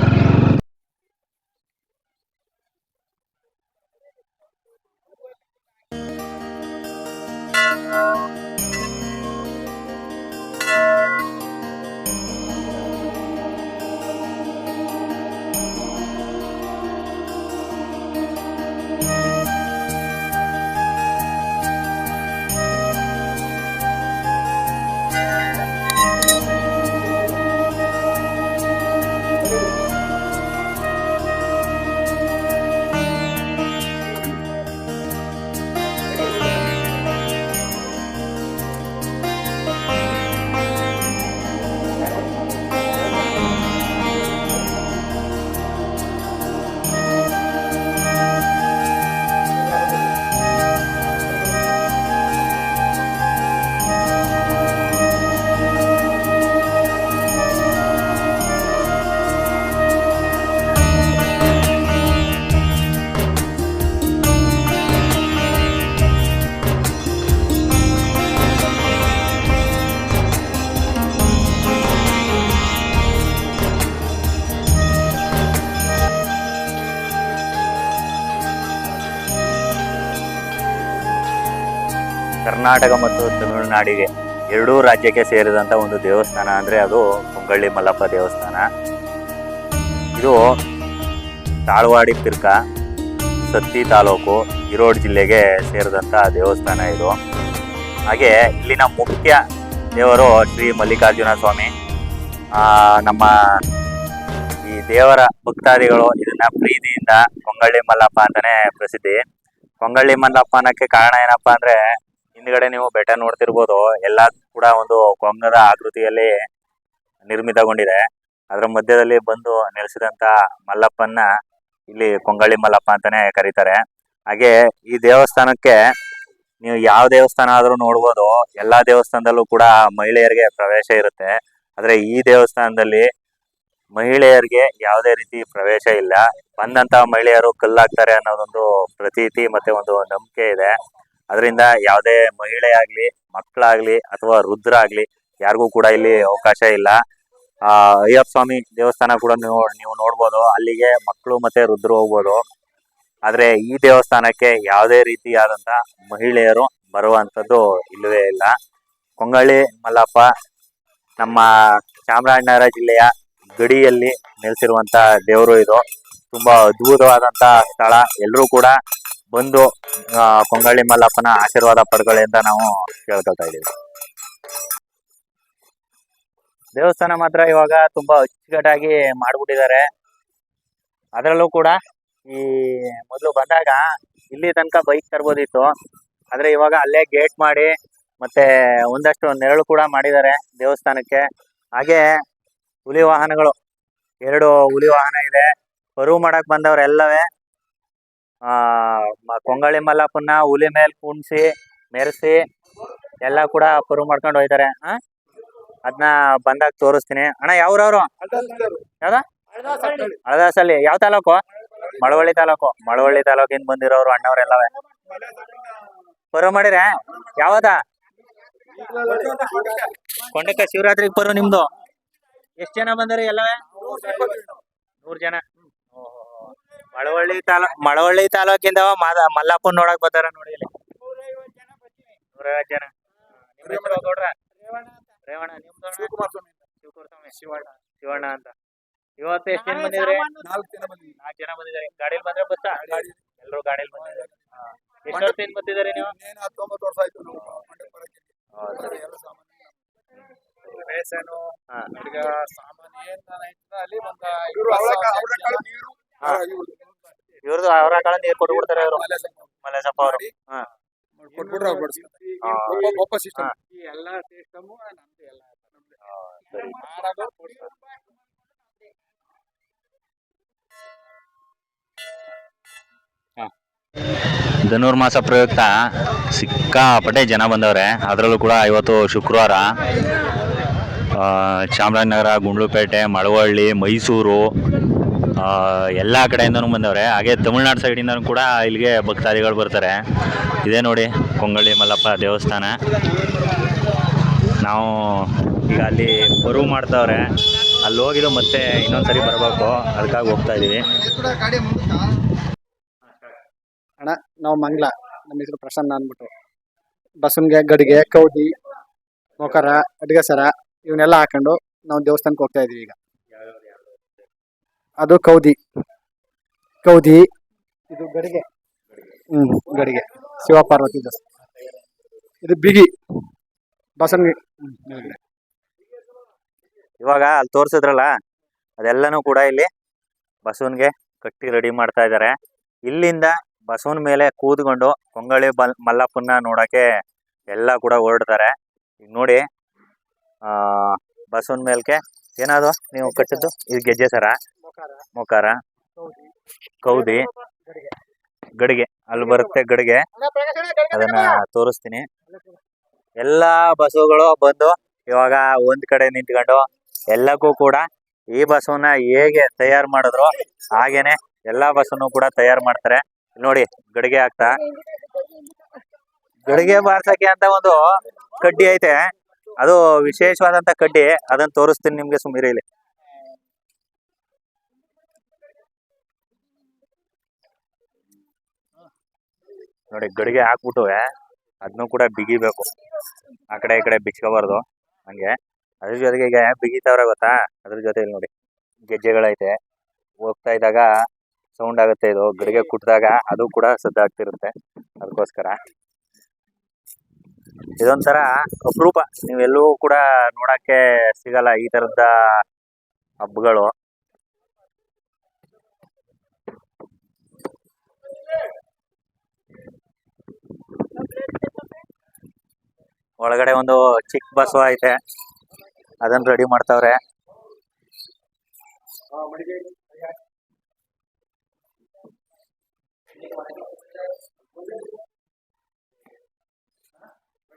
Speaker 3: ಕರ್ನಾಟಕ ಮತ್ತು ತಮಿಳುನಾಡಿಗೆ ಎರಡೂ ರಾಜ್ಯಕ್ಕೆ ಸೇರಿದಂಥ ಒಂದು ದೇವಸ್ಥಾನ ಅಂದರೆ ಅದು ಕೊಂಗಳ್ಳಿ ಮಲ್ಲಪ್ಪ ದೇವಸ್ಥಾನ. ಇದು ತಾಳ್ವಾಡಿ ಪಿರ್ಕ, ಸತ್ತಿ ತಾಲೂಕು, ಈರೋಡ್ ಜಿಲ್ಲೆಗೆ ಸೇರಿದಂಥ ದೇವಸ್ಥಾನ ಇದು. ಹಾಗೆ ಇಲ್ಲಿನ ಮುಖ್ಯ ದೇವರು ಶ್ರೀ ಮಲ್ಲಿಕಾರ್ಜುನ ಸ್ವಾಮಿ. ನಮ್ಮ ಈ ದೇವರ ಭಕ್ತಾದಿಗಳು ಇದನ್ನ ಪ್ರೀತಿಯಿಂದ ಕೊಂಗಳ್ಳಿ ಮಲ್ಲಪ್ಪ ಅಂತಾನೆ ಪ್ರಸಿದ್ಧಿ. ಕೊಂಗಳ್ಳಿ ಮಲ್ಲಪ್ಪ ಅನ್ನಕ್ಕೆ ಕಾರಣ ಏನಪ್ಪಾ ಅಂದ್ರೆ, ಹಿಂದ್ಗಡೆ ನೀವು ಬೆಟ್ಟ ನೋಡ್ತಿರ್ಬೋದು, ಎಲ್ಲ ಕೂಡ ಒಂದು ಕೊಂಗದ ಆಕೃತಿಯಲ್ಲಿ ನಿರ್ಮಿತಗೊಂಡಿದೆ. ಅದರ ಮಧ್ಯದಲ್ಲಿ ಬಂದು ನೆಲೆಸಿದಂತ ಮಲ್ಲಪ್ಪನ್ನ ಇಲ್ಲಿ ಕೊಂಗಳ್ಳಿ ಮಲ್ಲಪ್ಪ ಅಂತಾನೆ ಕರೀತಾರೆ. ಹಾಗೆ ಈ ದೇವಸ್ಥಾನಕ್ಕೆ ನೀವು ಯಾವ ದೇವಸ್ಥಾನ ಆದ್ರೂ ನೋಡ್ಬೋದು, ಎಲ್ಲಾ ದೇವಸ್ಥಾನದಲ್ಲೂ ಕೂಡ ಮಹಿಳೆಯರಿಗೆ ಪ್ರವೇಶ ಇರುತ್ತೆ. ಆದ್ರೆ ಈ ದೇವಸ್ಥಾನದಲ್ಲಿ ಮಹಿಳೆಯರಿಗೆ ಯಾವುದೇ ರೀತಿ ಪ್ರವೇಶ ಇಲ್ಲ. ಬಂದಂತ ಮಹಿಳೆಯರು ಕಲ್ಲಾಗ್ತಾರೆ ಅನ್ನೋದೊಂದು ಪ್ರತೀತಿ ಮತ್ತೆ ಒಂದು ನಂಬಿಕೆ ಇದೆ. ಅದರಿಂದ ಯಾವುದೇ ಮಹಿಳೆ ಆಗ್ಲಿ, ಮಕ್ಕಳಾಗ್ಲಿ ಅಥವಾ ವೃದ್ಧರ ಆಗ್ಲಿ ಯಾರಿಗೂ ಕೂಡ ಇಲ್ಲಿ ಅವಕಾಶ ಇಲ್ಲ. ಅಯ್ಯಪ್ಪ ಸ್ವಾಮಿ ದೇವಸ್ಥಾನ ಕೂಡ ನೀವು ನೋಡ್ಬೋದು, ಅಲ್ಲಿಗೆ ಮಕ್ಕಳು ಮತ್ತೆ ವೃದ್ಧರು ಹೋಗ್ಬೋದು. ಆದ್ರೆ ಈ ದೇವಸ್ಥಾನಕ್ಕೆ ಯಾವುದೇ ರೀತಿಯಾದಂತ ಮಹಿಳೆಯರು ಬರುವಂತದ್ದು ಇಲ್ಲವೇ ಇಲ್ಲ. ಕೊಂಗಳ್ಳಿ ಮಲ್ಲಪ್ಪ ನಮ್ಮ ಚಾಮರಾಜನಗರ ಜಿಲ್ಲೆಯ ಗಡಿಯಲ್ಲಿ ನೆಲೆಸಿರುವಂತ ದೇವರು. ಇದು ತುಂಬಾ ಅದ್ಭುತವಾದಂತ ಸ್ಥಳ. ಎಲ್ಲರೂ ಕೂಡ ಬಂದು ಕೊಂಗಳ್ಳಿ ಮಲ್ಲಪ್ಪನ ಆಶೀರ್ವಾದ ಪಡ್ಕೊಳ್ಳಿ ಅಂತ ನಾವು ಕೇಳ್ಕೊಳ್ತಾ ಇದ್ದೀವಿ. ದೇವಸ್ಥಾನ ಮಾತ್ರ ಇವಾಗ ತುಂಬಾ ಅಚ್ಚುಕಟ್ಟಾಗಿ ಮಾಡ್ಬಿಟ್ಟಿದ್ದಾರೆ. ಅದರಲ್ಲೂ ಕೂಡ ಈ ಮೊದಲು ಬಂದಾಗ ಇಲ್ಲಿ ತನಕ ಬೈಕ್ ತರ್ಬೋದಿತ್ತು, ಆದ್ರೆ ಇವಾಗ ಅಲ್ಲೇ ಗೇಟ್ ಮಾಡಿ ಮತ್ತೆ ಒಂದಷ್ಟು ನೆರಳು ಕೂಡ ಮಾಡಿದ್ದಾರೆ ದೇವಸ್ಥಾನಕ್ಕೆ. ಹಾಗೆ ಹುಲಿ ವಾಹನಗಳು, 2 ಹುಲಿ ವಾಹನ ಇದೆ. ಪರು ಮಾಡಕ್ ಬಂದವರೆಲ್ಲವೇ ಕೊಂಗಳ್ಳಿ ಮಲ್ಲಪ್ಪನ ಹುಲಿ ಮೇಲೆ ಕುಣ್ಸಿ ಮೆರೆಸಿ ಎಲ್ಲ ಕೂಡ ಪರು ಮಾಡ್ಕೊಂಡು ಹೋಯ್ತಾರೆ. ಅದನ್ನ ಬಂದಾಗ ತೋರಿಸ್ತೀನಿ ಅಣ್ಣ. ಯಾವ್ರವ್ರು? ಯಾವ್ದ? ಹಳದಾಸಲ್ಲಿ. ಯಾವ ತಾಲೂಕು? ಮಳವಳ್ಳಿ ತಾಲೂಕು. ಮಳವಳ್ಳಿ ತಾಲೂಕಿಂದ ಬಂದಿರೋರು ಅಣ್ಣವ್ರೆಲ್ಲವೇ ಪರು ಮಾಡಿರ. ಯಾವದ? ಕೊಂಡಕ್ಕ ಶಿವರಾತ್ರಿಗೆ ಪರು ನಿಮ್ದು. ಎಷ್ಟ್ ಜನ ಬಂದಾರೆ ಎಲ್ಲವೇ? 100 ಜನ. ಮಳವಳ್ಳಿ ತಾಲೂಕಿಂದ ಮಲ್ಲಪ್ಪನ್ ನೋಡಕ್ ಬರ್ತಾರ ನೋಡಿ ಇಲ್ಲಿ. 150 ಜನ. ನಿಮ್ಮ ಹೆಸರು ಗೌಡ್ರ? ರೇವಣ್ಣ. ನಿಮ್ದು
Speaker 4: ಶಿವಕುಮಾರ ಸ್ವಾಮಿ
Speaker 3: ಶಿವಕುಮಾರ ಸ್ವಾಮಿ. ಶಿವಣ್ಣ ಅಂತ. ಇವತ್ತು ಎಷ್ಟು ಜನ ಬಂದಿದ್ರೆ? 4 ಜನ ಬಂದಿದ್ದಾರೆ. ಗಾಡಿಯಲ್ಲಿ ಬಂದ್ರೆ ಬಸ್ಸಾ? ಎಲ್ಲರೂ ಗಾಡಿಯಲ್ಲಿ ಬಂದಿದ್ದಾರೆ. ಎಷ್ಟು ವರ್ಷದಿಂದ ಬಂದಿದ್ದಾರೆ ನೀವು?
Speaker 4: 19 ವರ್ಷ ಆಯ್ತು ನಾವು ಮಂಡ್ಯಕ್ಕೆ ಬರಕ್ಕೆ.
Speaker 3: ಸರಿ.
Speaker 4: ಎಲ್ಲ ಸಾಮಾನು ರೇಷನು ಈಗ ಸಾಮಾನು ಏನ್ ಐತದ ಅಲ್ಲಿ ಒಂದು
Speaker 3: ಇವ್ರದ್ದು ಅವರ ಕಾಲ ನೀರು ಕೊಟ್ಟು ಬಿಡ್ತಾರೆ ಅವರು. ಮಲ್ಲೇಶಪ್ಪ ಅವರು. ಹಾ,
Speaker 4: ಕೊಟ್ಬಿಟ್ರೆ ಅವ್ರು ಬಡಿಸ್ತಾರೆ. ಒಬ್ಬ ಸಿಸ್ಟಮ್ ಈ ಎಲ್ಲ ಸಿಸ್ಟಮ್ ನಮ್ದು ಎಲ್ಲ
Speaker 3: ಸರಿ.
Speaker 4: ಮಾಡೋದು ಕೊಡ್ತಾರೆ.
Speaker 2: ಧನುರ್ಮಾಸ ಪ್ರಯುಕ್ತ ಸಿಕ್ಕಾಪಟ್ಟೆ ಜನ ಬಂದವ್ರೆ. ಅದರಲ್ಲೂ ಕೂಡ ಇವತ್ತು ಶುಕ್ರವಾರ ಚಾಮರಾಜನಗರ, ಗುಂಡ್ಲುಪೇಟೆ, ಮಳವಳ್ಳಿ, ಮೈಸೂರು ಎಲ್ಲ ಕಡೆಯಿಂದನೂ ಬಂದವ್ರೆ. ಹಾಗೆ ತಮಿಳ್ನಾಡು ಸೈಡಿಂದನೂ ಕೂಡ ಇಲ್ಲಿಗೆ ಭಕ್ತಾದಿಗಳು ಬರ್ತಾರೆ. ಇದೇ ನೋಡಿ ಕೊಂಗಳ್ಳಿ ಮಲ್ಲಪ್ಪ ದೇವಸ್ಥಾನ. ನಾವು ಈಗ ಅಲ್ಲಿ ಬರು ಮಾಡ್ತವ್ರೆ, ಅಲ್ಲಿ ಹೋಗಿದ್ದು ಮತ್ತೆ ಇನ್ನೊಂದ್ಸರಿ ಬರಬೇಕು, ಅದಕ್ಕಾಗಿ ಹೋಗ್ತಾ ಇದ್ದೀವಿ.
Speaker 6: ಅಣ್ಣ ನಾವು ಮಂಗ್ಲ, ನಮ್ಮ ಹೆಸರು ಪ್ರಸನ್ನ ಅಂದ್ಬಿಟ್ಟು. ಬಸವನ್ಗೆ ಗಡಿಗೆ, ಕೌದಿ, ಮೊಕರ, ಅಡ್ಗಸರ ಇವನ್ನೆಲ್ಲ ಹಾಕೊಂಡು ನಾವು ದೇವಸ್ಥಾನಕ್ಕೆ ಹೋಗ್ತಾ ಇದೀವಿ. ಈಗ ಅದು ಕೌದಿ, ಇದು ಗಡಿಗೆ, ಗಡಿಗೆ ಶಿವಪಾರ್ವತಿ ದೇವಸ್ಥಾನ. ಇದು ಬಿಗಿ ಬಸವನ್ಗೆ.
Speaker 3: ಇವಾಗ ಅಲ್ಲಿ ತೋರಿಸಿದ್ರಲ್ಲ, ಅದೆಲ್ಲನೂ ಕೂಡ ಇಲ್ಲಿ ಬಸವನ್ಗೆ ಕಟ್ಟಿ ರೆಡಿ ಮಾಡ್ತಾ ಇದ್ದಾರೆ. ಇಲ್ಲಿಂದ ಬಸವನ ಮೇಲೆ ಕೂತ್ಕೊಂಡು ಕೊಂಗಳಿ ಮಲ್ಲಪ್ಪನ ನೋಡಕ್ಕೆ ಎಲ್ಲ ಕೂಡ ಹೊರಡ್ತಾರೆ. ಈಗ ನೋಡಿ, ಬಸವನ ಮೇಲ್ಕೆ ಏನಾದ್ರು ನೀವು ಕಟ್ಟಿದ್ದು? ಇದು ಗೆಜ್ಜೆ ಸರ, ಮೊಕಾರ, ಕೌದಿ, ಗಡಿಗೆ. ಅಲ್ಲಿ ಬರುತ್ತೆ ಗಡಿಗೆ, ಅದನ್ನ ತೋರಿಸ್ತೀನಿ. ಎಲ್ಲಾ ಬಸವಗಳು ಬಂದು ಇವಾಗ ಒಂದ್ ಕಡೆ ನಿಂತ್ಕೊಂಡು ಎಲ್ಲಕ್ಕೂ ಕೂಡ ಈ ಬಸವನ ಹೇಗೆ ತಯಾರು ಮಾಡಿದ್ರು ಹಾಗೇನೆ ಎಲ್ಲಾ ಬಸವನು ಕೂಡ ತಯಾರು ಮಾಡ್ತಾರೆ. ನೋಡಿ, ಗಡಿಗೆ ಹಾಕ್ತಾ, ಗಡಿಗೆ ಬಾರ್ಸಕ್ಕೆ ಅಂತ ಒಂದು ಕಡ್ಡಿ ಐತೆ, ಅದು ವಿಶೇಷವಾದಂತ ಕಡ್ಡಿ. ಅದನ್ನ ತೋರಿಸ್ತೀನಿ ನಿಮ್ಗೆ, ಸುಮ್ಮನೆ ಇಲ್ಲಿ. ನೋಡಿ, ಗಡಿಗೆ ಹಾಕ್ಬಿಟ್ಟು ಅದನ್ನು ಕೂಡ ಬಿಗಿಬೇಕು, ಆ ಕಡೆ ಈ ಕಡೆ ಬಿಚ್ಕೋಬಾರ್ದು ಹಂಗೆ. ಅದ್ರ ಜೊತೆಗೆ ಈಗ ಬಿಗಿತಾವ್ರೆ ಗೊತ್ತಾ, ಅದ್ರ ಜೊತೆ ಇಲ್ಲಿ ನೋಡಿ ಗೆಜ್ಜೆಗಳೈತೆ. ಹೋಗ್ತಾ ಇದ್ದಾಗ ಸೌಂಡ್ ಆಗುತ್ತೆ, ಇದು ಗಡಿಗೆ ಕುಟ್ಟಿದಾಗ ಅದು ಕೂಡ ಸದ್ದಾಗ್ತಿರುತ್ತೆ. ಅದಕ್ಕೋಸ್ಕರ ಇದೊಂಥರ ಅಪರೂಪ, ನೀವೆಲ್ಲೂ ಕೂಡ ನೋಡಕ್ಕೆ ಸಿಗಲ್ಲ ಈ ತರದ ಹಬ್ಬಗಳು. ಒಳಗಡೆ ಒಂದು ಚಿಕ್ಕ ಬಸವ ಐತೆ, ಅದನ್ನ ರೆಡಿ ಮಾಡ್ತಾವ್ರೆ.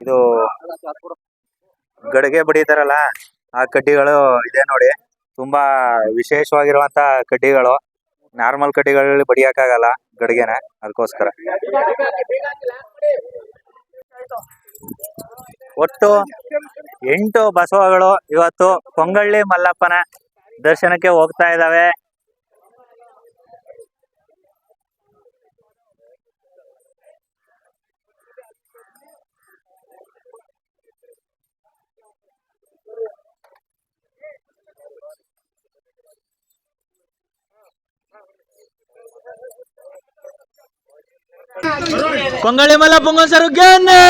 Speaker 3: ಇದು ಗಡಿಗೆ ಬಡಿತಾರಲ್ಲ ಆ ಕಡ್ಡಿಗಳು ಇದೆ ನೋಡಿ, ತುಂಬಾ ವಿಶೇಷವಾಗಿರುವಂತ ಕಡ್ಡಿಗಳು. ನಾರ್ಮಲ್ ಕಡ್ಡಿಗಳಲ್ಲಿ ಬಡಿಯಕ್ಕಾಗಲ್ಲ ಗಡಿಗೆನ, ಅದಕ್ಕೋಸ್ಕರ. ಒಟ್ಟು 8 ಬಸವಗಳು ಇವತ್ತು ಕೊಂಗಳ್ಳಿ ಮಲ್ಲಪ್ಪನ ದರ್ಶನಕ್ಕೆ ಹೋಗ್ತಾ ಇದ್ದಾವೆ.
Speaker 2: ಕೊಂಗಳಿ ಮಲ್ಲಪ್ಪಂಗ ಸರುಗ್ಯಾನೆ.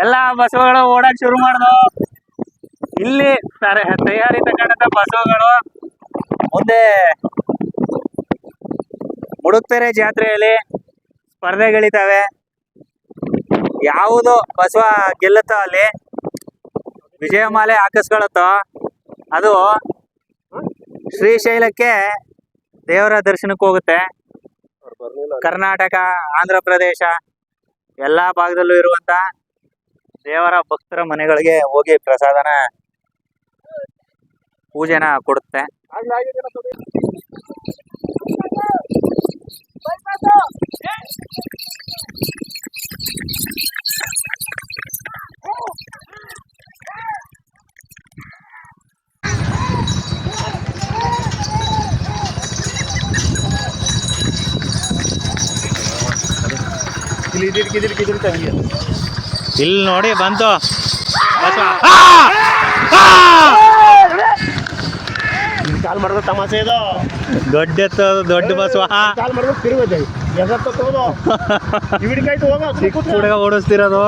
Speaker 3: ಎಲ್ಲ ಬಸವಗಳು ಓಡಾಕ್ ಶುರು ಮಾಡ್ದು. ಇಲ್ಲಿ ತಯಾರಿ ತಗೊಂಡಂತ ಬಸವಗಳು ಮುಂದೆ ಮುಡುಕ್ತೆರೆ ಜಾತ್ರೆಯಲ್ಲಿ ಸ್ಪರ್ಧೆಗಳಿದ್ದಾವೆ. ಯಾವುದು ಬಸವ ಗೆಲ್ಲುತ್ತೋ ಅಲ್ಲಿ ವಿಜಯಮಾಲೆ ಹಾಕಿಸ್ಕೊಳತ್ತೋ ಅದು ಶ್ರೀಶೈಲಕ್ಕೆ ದೇವರ ದರ್ಶನಕ್ಕೆ ಹೋಗುತ್ತೆ. ಕರ್ನಾಟಕ, ಆಂಧ್ರ ಪ್ರದೇಶ ಎಲ್ಲ ಭಾಗದಲ್ಲೂ ಇರುವಂತ ದೇವರ ಭಕ್ತರ ಮನೆಗಳಿಗೆ ಹೋಗಿ ಪ್ರಸಾದನ ಪೂಜೆನ ಕೊಡುತ್ತೆ. ಇಲ್ಲಿ ನೋಡಿ ಬಂತು ಬಸವ.
Speaker 5: ಕಾಲ್ ಮಾಡಿದ್ರೆ ತಮಾಷೆ ಇದು.
Speaker 3: ದೊಡ್ಡ ಎತ್ತು, ದೊಡ್ಡ ಬಸವ.
Speaker 5: ಕಾಲ್ ಮಾಡಿದ್ರೆ ತಿರುಗುತ್ತೆ ಇವಿಡಿಕಾಯ್ತು ಹೋಗ
Speaker 3: ಹುಡುಗ ಓಡಿಸ್ತಿರೋದು.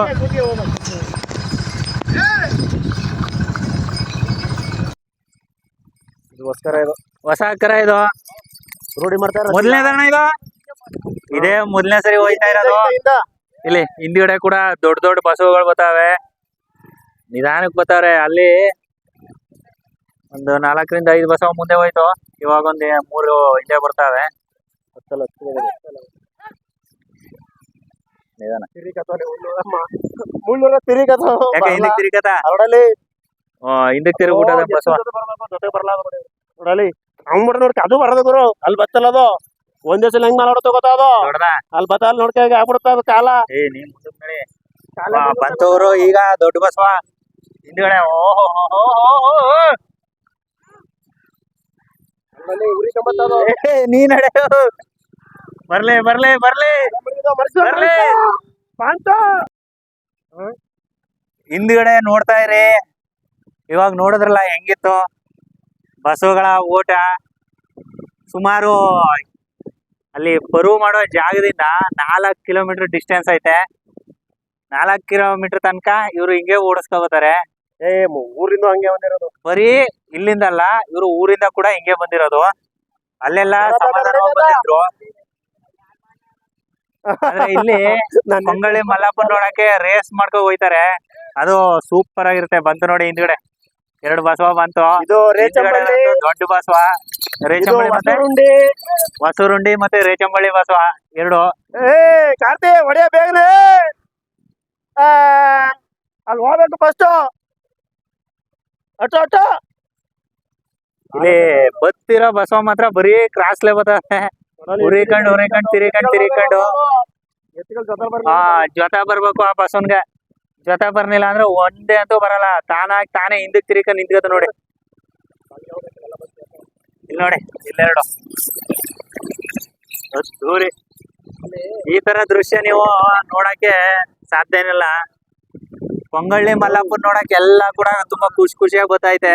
Speaker 5: ಇದಕ್ಕೋಸ್ಕರ ಇದು
Speaker 3: ಹೊಸ ಕರ ಇದು,
Speaker 5: ರೂಢಿ ಮಾಡ್ತಾರೆ.
Speaker 3: ಮೊದಲನೇದಣ್ಣ ಇದು. ಇದೇ ಮೊದಲನೇ ಸರಿ ಹೋಯ್ತಾ ಇರೋದು. ಇಲ್ಲಿ ಹಿಂದ್ಗಡೆ ಕೂಡ ದೊಡ್ಡ ದೊಡ್ಡ ಬಸವಗಳು ಬರ್ತಾವೆ, ನಿಧಾನಕ್ಕೆ ಬರ್ತಾವ್ರೆ. ಅಲ್ಲಿ ಒಂದು 4 ರಿಂದ 5 ಬಸವ ಮುಂದೆ ಹೋಯ್ತು, ಇವಾಗ ಒಂದು 3 ಹಿಂದೆ ಬರ್ತಾವೆ. ನಿಧಾನ. ಯಾಕೆ ಹಿಂದಕ್ಕೆ ತಿರುಗತ್ತ? ಹಿಂದಕ್ಕೆ ತಿರುಗ್ಬಿಟ್ಟದ ಬಸವ.
Speaker 5: ನೋಡಲಿ ಅವ್ನು ನೋಡಿ ಅದು ಬರೋದು ಗುರು. ಅಲ್ಲಿ ಬತ್ತಲ್ಲ ಅದು ಒಂದೇ ಸಲ ಹೆಂಗ್ ಮಾಡೋದು ಗೊತ್ತಾದು. ಅಲ್ಲಿ ಬತ್ತ ಅಲ್ಲಿ ನೋಡ್ಕ ಆಗ್ಬಿಡುತ್ತ ಅದು ಕಾಲ.
Speaker 3: ಬಂತವ್ರು ಈಗ ದೊಡ್ಡ ಬಸವ ಹಿಂದ್ಗಡೆ. ನೀ ನಡೆ, ಬರ್ಲಿ ಬರ್ಲಿ ಬರ್ಲಿ ಬರ್ಲಿ. ಹಿಂದ್ಗಡೆ ನೋಡ್ತಾ ಇರಿ. ಇವಾಗ ನೋಡಿದ್ರಲ್ಲ ಹೆಂಗಿತ್ತು ಬಸವಗಳ ಓಟ. ಸುಮಾರು ಅಲ್ಲಿ ಪರು ಮಾಡೋ ಜಾಗದಿಂದ 4 ಕಿಲೋಮೀಟರ್ ಡಿಸ್ಟೆನ್ಸ್ ಐತೆ. 4 ಕಿಲೋಮೀಟರ್ ತನಕ ಇವ್ರು ಹಿಂಗೆ ಓಡಿಸ್ಕೋತಾರೆ.
Speaker 5: ಊರಿಂದ ಹಂಗೆ ಬಂದಿರೋದು.
Speaker 3: ಬರೀ ಇಲ್ಲಿಂದಲ್ಲ, ಇವ್ರು ಊರಿಂದ ಕೂಡ ಹಿಂಗೆ ಬಂದಿರೋದು. ಅಲ್ಲೆಲ್ಲ ಸಮಾಧಾನವಾಗಿ ಬಂದಿದ್ರು. ಆದ್ರೆ ಇಲ್ಲಿ ಕೊಂಗಳಿ ಮಲ್ಲಪ್ಪನ್ ನೋಡಕ್ಕೆ ರೇಸ್ ಮಾಡ್ಕೊ ಹೋಯ್ತಾರೆ. ಅದು ಸೂಪರ್ ಆಗಿರುತ್ತೆ. ಬಂತು ನೋಡಿ ಹಿಂದ್ಗಡೆ 2 ಬಸವ ಬಂತು. ದೊಡ್ಡ ಬಸವ ರೇಚಂಬಳ್ಳಿ ಮತ್ತೆ ಹೊಸರುಂಡಿ ಮತ್ತೆ ರೇಚಂಬಳ್ಳಿ ಬಸವ 2.
Speaker 5: ಕಾರ್ತಿ ಹೊಡೆಯ ಬೇಗನೆ ಅಲ್ಲಿ ಹೋಗ್ಬೇಕು ಫಸ್ಟ್. ಅಟೋ
Speaker 3: ಇಲ್ಲಿ ಬತ್ತಿರೋ ಬಸವ ಮಾತ್ರ ಬರೀ ಕ್ರಾಸ್ಲೇ ಬರ್ತದೆ. ಉರಿಕಂಡು ತಿರಿಕಂಡು ಜೊತೆ ಬರ್ಬೇಕು ಆ ಬಸವನ್ಗೆ. ಜೊತೆ ಬರ್ನಿಲ್ಲ ಅಂದ್ರೆ ಒಂದೇ ಅಂತೂ ಬರಲ್ಲ. ತಾನೇ ಹಿಂದಕ್ಕೆ ತಿರಿಕ ನಿಂತ್ಕತ ನೋಡಿ. ಇಲ್ಲಿ ನೋಡಿ, ಇಲ್ಲೆರಡು ದೂರಿ. ಈ ತರ ದೃಶ್ಯ ನೀವು ನೋಡಕ್ಕೆ ಸಾಧ್ಯ ಏನಿಲ್ಲ. ಕೊಂಗಳ್ಳಿ ಮಲ್ಲಪ್ಪನ್ ನೋಡಕ್ಕೆ ಎಲ್ಲ ಕೂಡ ತುಂಬಾ ಖುಷಿಯಾಗಿ ಗೊತ್ತೈತೆ.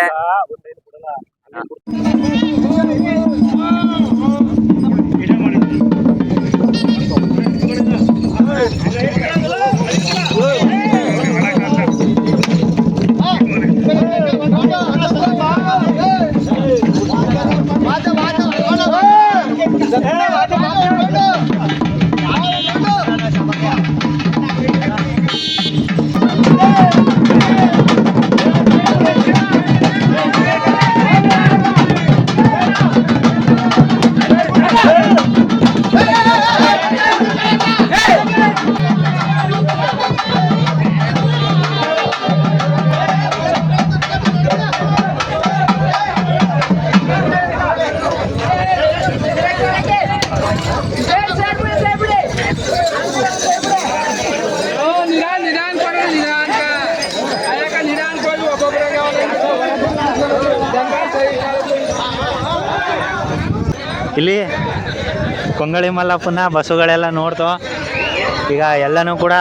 Speaker 3: ಇಲ್ಲಿ ಕೊಂಗಳಿ ಮಲ್ಲಪ್ಪನ ಬಸ್ಸುಗಳೆಲ್ಲ ನೋಡ್ತು. ಈಗ ಎಲ್ಲನೂ ಕೂಡ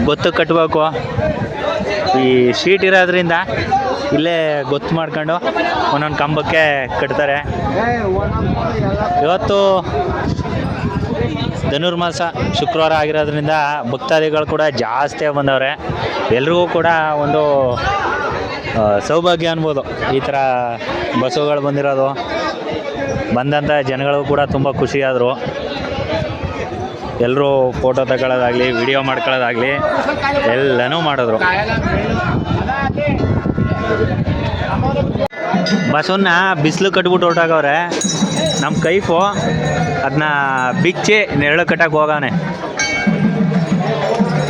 Speaker 3: ಗೊತ್ತು ಕಟ್ಟಬೇಕು. ಈ ಶೀಟ್ ಇರೋದ್ರಿಂದ ಇಲ್ಲೇ ಗೊತ್ತು ಮಾಡ್ಕೊಂಡು ಒಂದೊಂದು ಕಂಬಕ್ಕೆ ಕಟ್ತಾರೆ. ಇವತ್ತು ಧನುರ್ಮಾಸ ಶುಕ್ರವಾರ ಆಗಿರೋದ್ರಿಂದ ಭಕ್ತಾದಿಗಳು ಕೂಡ ಜಾಸ್ತಿ ಬಂದವ್ರೆ. ಎಲ್ರಿಗೂ ಕೂಡ ಒಂದು ಸೌಭಾಗ್ಯ ಅನ್ಬೋದು ಈ ಥರ ಬಸ್ಸುಗಳು ಬಂದಿರೋದು. ಬಂದಂಥ ಜನಗಳು ಕೂಡ ತುಂಬ ಖುಷಿಯಾದರು. ಎಲ್ಲರೂ ಫೋಟೋ ತಗೊಳ್ಳೋದಾಗಲಿ, ವಿಡಿಯೋ ಮಾಡ್ಕೊಳ್ಳೋದಾಗಲಿ ಎಲ್ಲನೂ ಮಾಡಿದ್ರು. ಬಸ್ಸನ್ನ ಬಿಸಿಲು ಕಟ್ಬಿಟ್ಟು ಹೊರಟಾಗವ್ರೆ. ನಮ್ಮ ಕೈಫು ಅದನ್ನ ಬಿಚ್ಚಿ ನೆರಳು ಕಟ್ಟಕ್ಕೆ ಹೋಗವನೆ.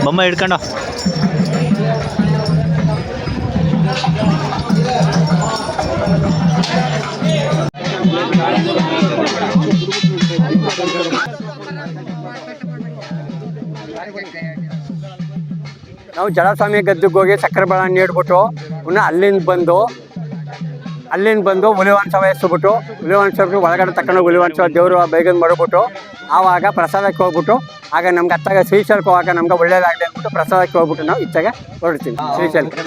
Speaker 3: ಬೊಮ್ಮ ಹಿಡ್ಕೊಂಡು
Speaker 7: ನಾವು ಜಲಸ್ವಾಮಿ ಗದ್ದೆಗೆ ಹೋಗಿ ಸಕ್ಕರೆ ಬೆಳೆ ನೀಡ್ಬಿಟ್ಟು ಪುನಃ ಅಲ್ಲಿಂದ ಬಂದು ಹುಲಿವಂಶ ಎಸ್ಬಿಟ್ಟು ಹುಲಿವಂಶಕ್ಕೆ ಒಳಗಡೆ ತಗೊಂಡು ಹುಲಿವಂಶ ದೇವರು ಬೇಗನ್ ಮಾಡಿಬಿಟ್ಟು ಆವಾಗ ಪ್ರಸಾದಕ್ಕೆ ಹೋಗ್ಬಿಟ್ಟು ಆಗ ನಮ್ಗೆ ಅತ್ತಾಗ ಶ್ರೀಶೈಲಕ್ಕೆ ಹೋಗಾಗ ನಮ್ಗೆ ಒಳ್ಳೇದಾಗಲಿ ಅಂದ್ಬಿಟ್ಟು ಪ್ರಸಾದಕ್ಕೆ ಹೋಗ್ಬಿಟ್ಟು ನಾವು ಇಚ್ಛೆಗೆ ಹೊರಡ್ತೀವಿ ಶ್ರೀಶೈಲಕ್ಕೆ.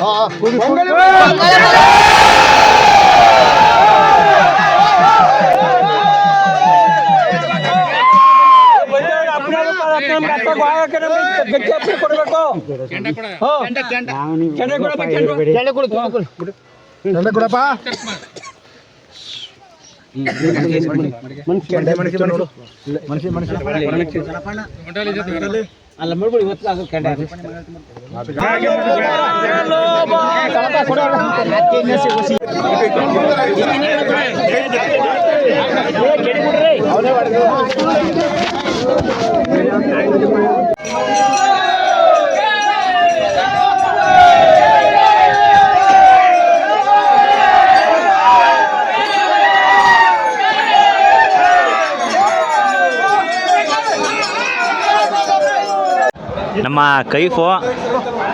Speaker 3: ನಮ್ಮ ಕೈಫು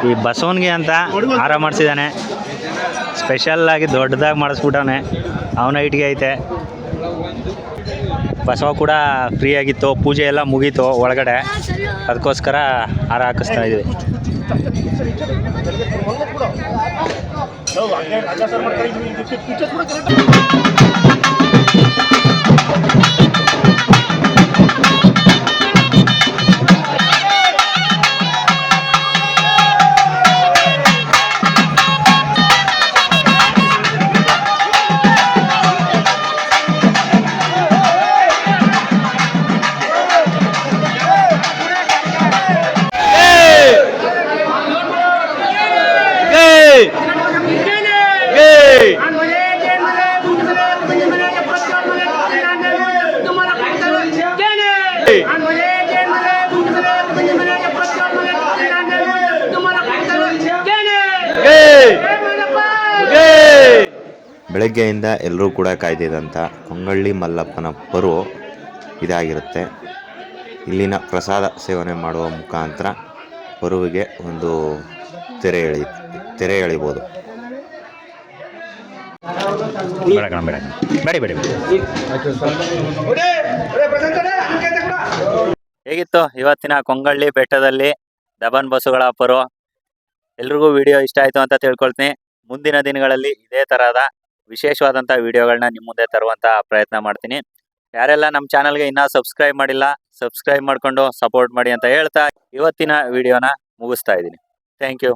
Speaker 3: ಈ ಬಸವನಿಗೆ ಅಂತ ಹಾರ ಮಾಡಿಸಿದ್ದಾನೆ. ಸ್ಪೆಷಲ್ಲಾಗಿ ದೊಡ್ಡದಾಗಿ ಮಾಡಿಸ್ಬಿಟ್ಟವನೆ. ಅವನ ಹೈಟ್ಗೆ ಐತೆ. ಬಸವ ಕೂಡ ಫ್ರೀ ಆಗಿತ್ತು, ಪೂಜೆ ಎಲ್ಲ ಮುಗೀತು ಒಳಗಡೆ, ಅದಕ್ಕೋಸ್ಕರ ಹಾರ ಹಾಕಿಸ್ತಾ ಇದ್ವಿ.
Speaker 2: ಬೆಳಗ್ಗೆಯಿಂದ ಎಲ್ಲರೂ ಕೂಡ ಕಾಯ್ದಿದ್ದಂಥ ಕೊಂಗಳ್ಳಿ ಮಲ್ಲಪ್ಪನ ಪರು ಇದಾಗಿರುತ್ತೆ. ಇಲ್ಲಿನ ಪ್ರಸಾದ ಸೇವನೆ ಮಾಡುವ ಮುಖಾಂತರ ಪರುವಿಗೆ ಒಂದು ತೆರೆ ಎಳಿಬೋದು.
Speaker 3: ಹೇಗಿತ್ತು ಇವತ್ತಿನ ಕೊಂಗಳ್ಳಿ ಬೆಟ್ಟದಲ್ಲಿ ದಬನ್ ಬಸ್ಸುಗಳ ಪರು? ಎಲ್ರಿಗೂ ವಿಡಿಯೋ ಇಷ್ಟ ಆಯಿತು ಅಂತ ತಿಳ್ಕೊಳ್ತೀನಿ. ಮುಂದಿನ ದಿನಗಳಲ್ಲಿ ಇದೇ ಥರದ ವಿಶೇಷವಾದಂಥ ವಿಡಿಯೋಗಳನ್ನ ನಿಮ್ಮ ಮುಂದೆ ತರುವಂಥ ಪ್ರಯತ್ನ ಮಾಡ್ತೀನಿ. ಯಾರೆಲ್ಲ ನಮ್ಮ ಚಾನಲ್ಗೆ ಇನ್ನೂ ಸಬ್ಸ್ಕ್ರೈಬ್ ಮಾಡಿಲ್ಲ, ಸಬ್ಸ್ಕ್ರೈಬ್ ಮಾಡಿಕೊಂಡು ಸಪೋರ್ಟ್ ಮಾಡಿ ಅಂತ ಹೇಳ್ತಾ ಇವತ್ತಿನ ವಿಡಿಯೋನ ಮುಗಿಸ್ತಾ ಇದ್ದೀನಿ. Thank you.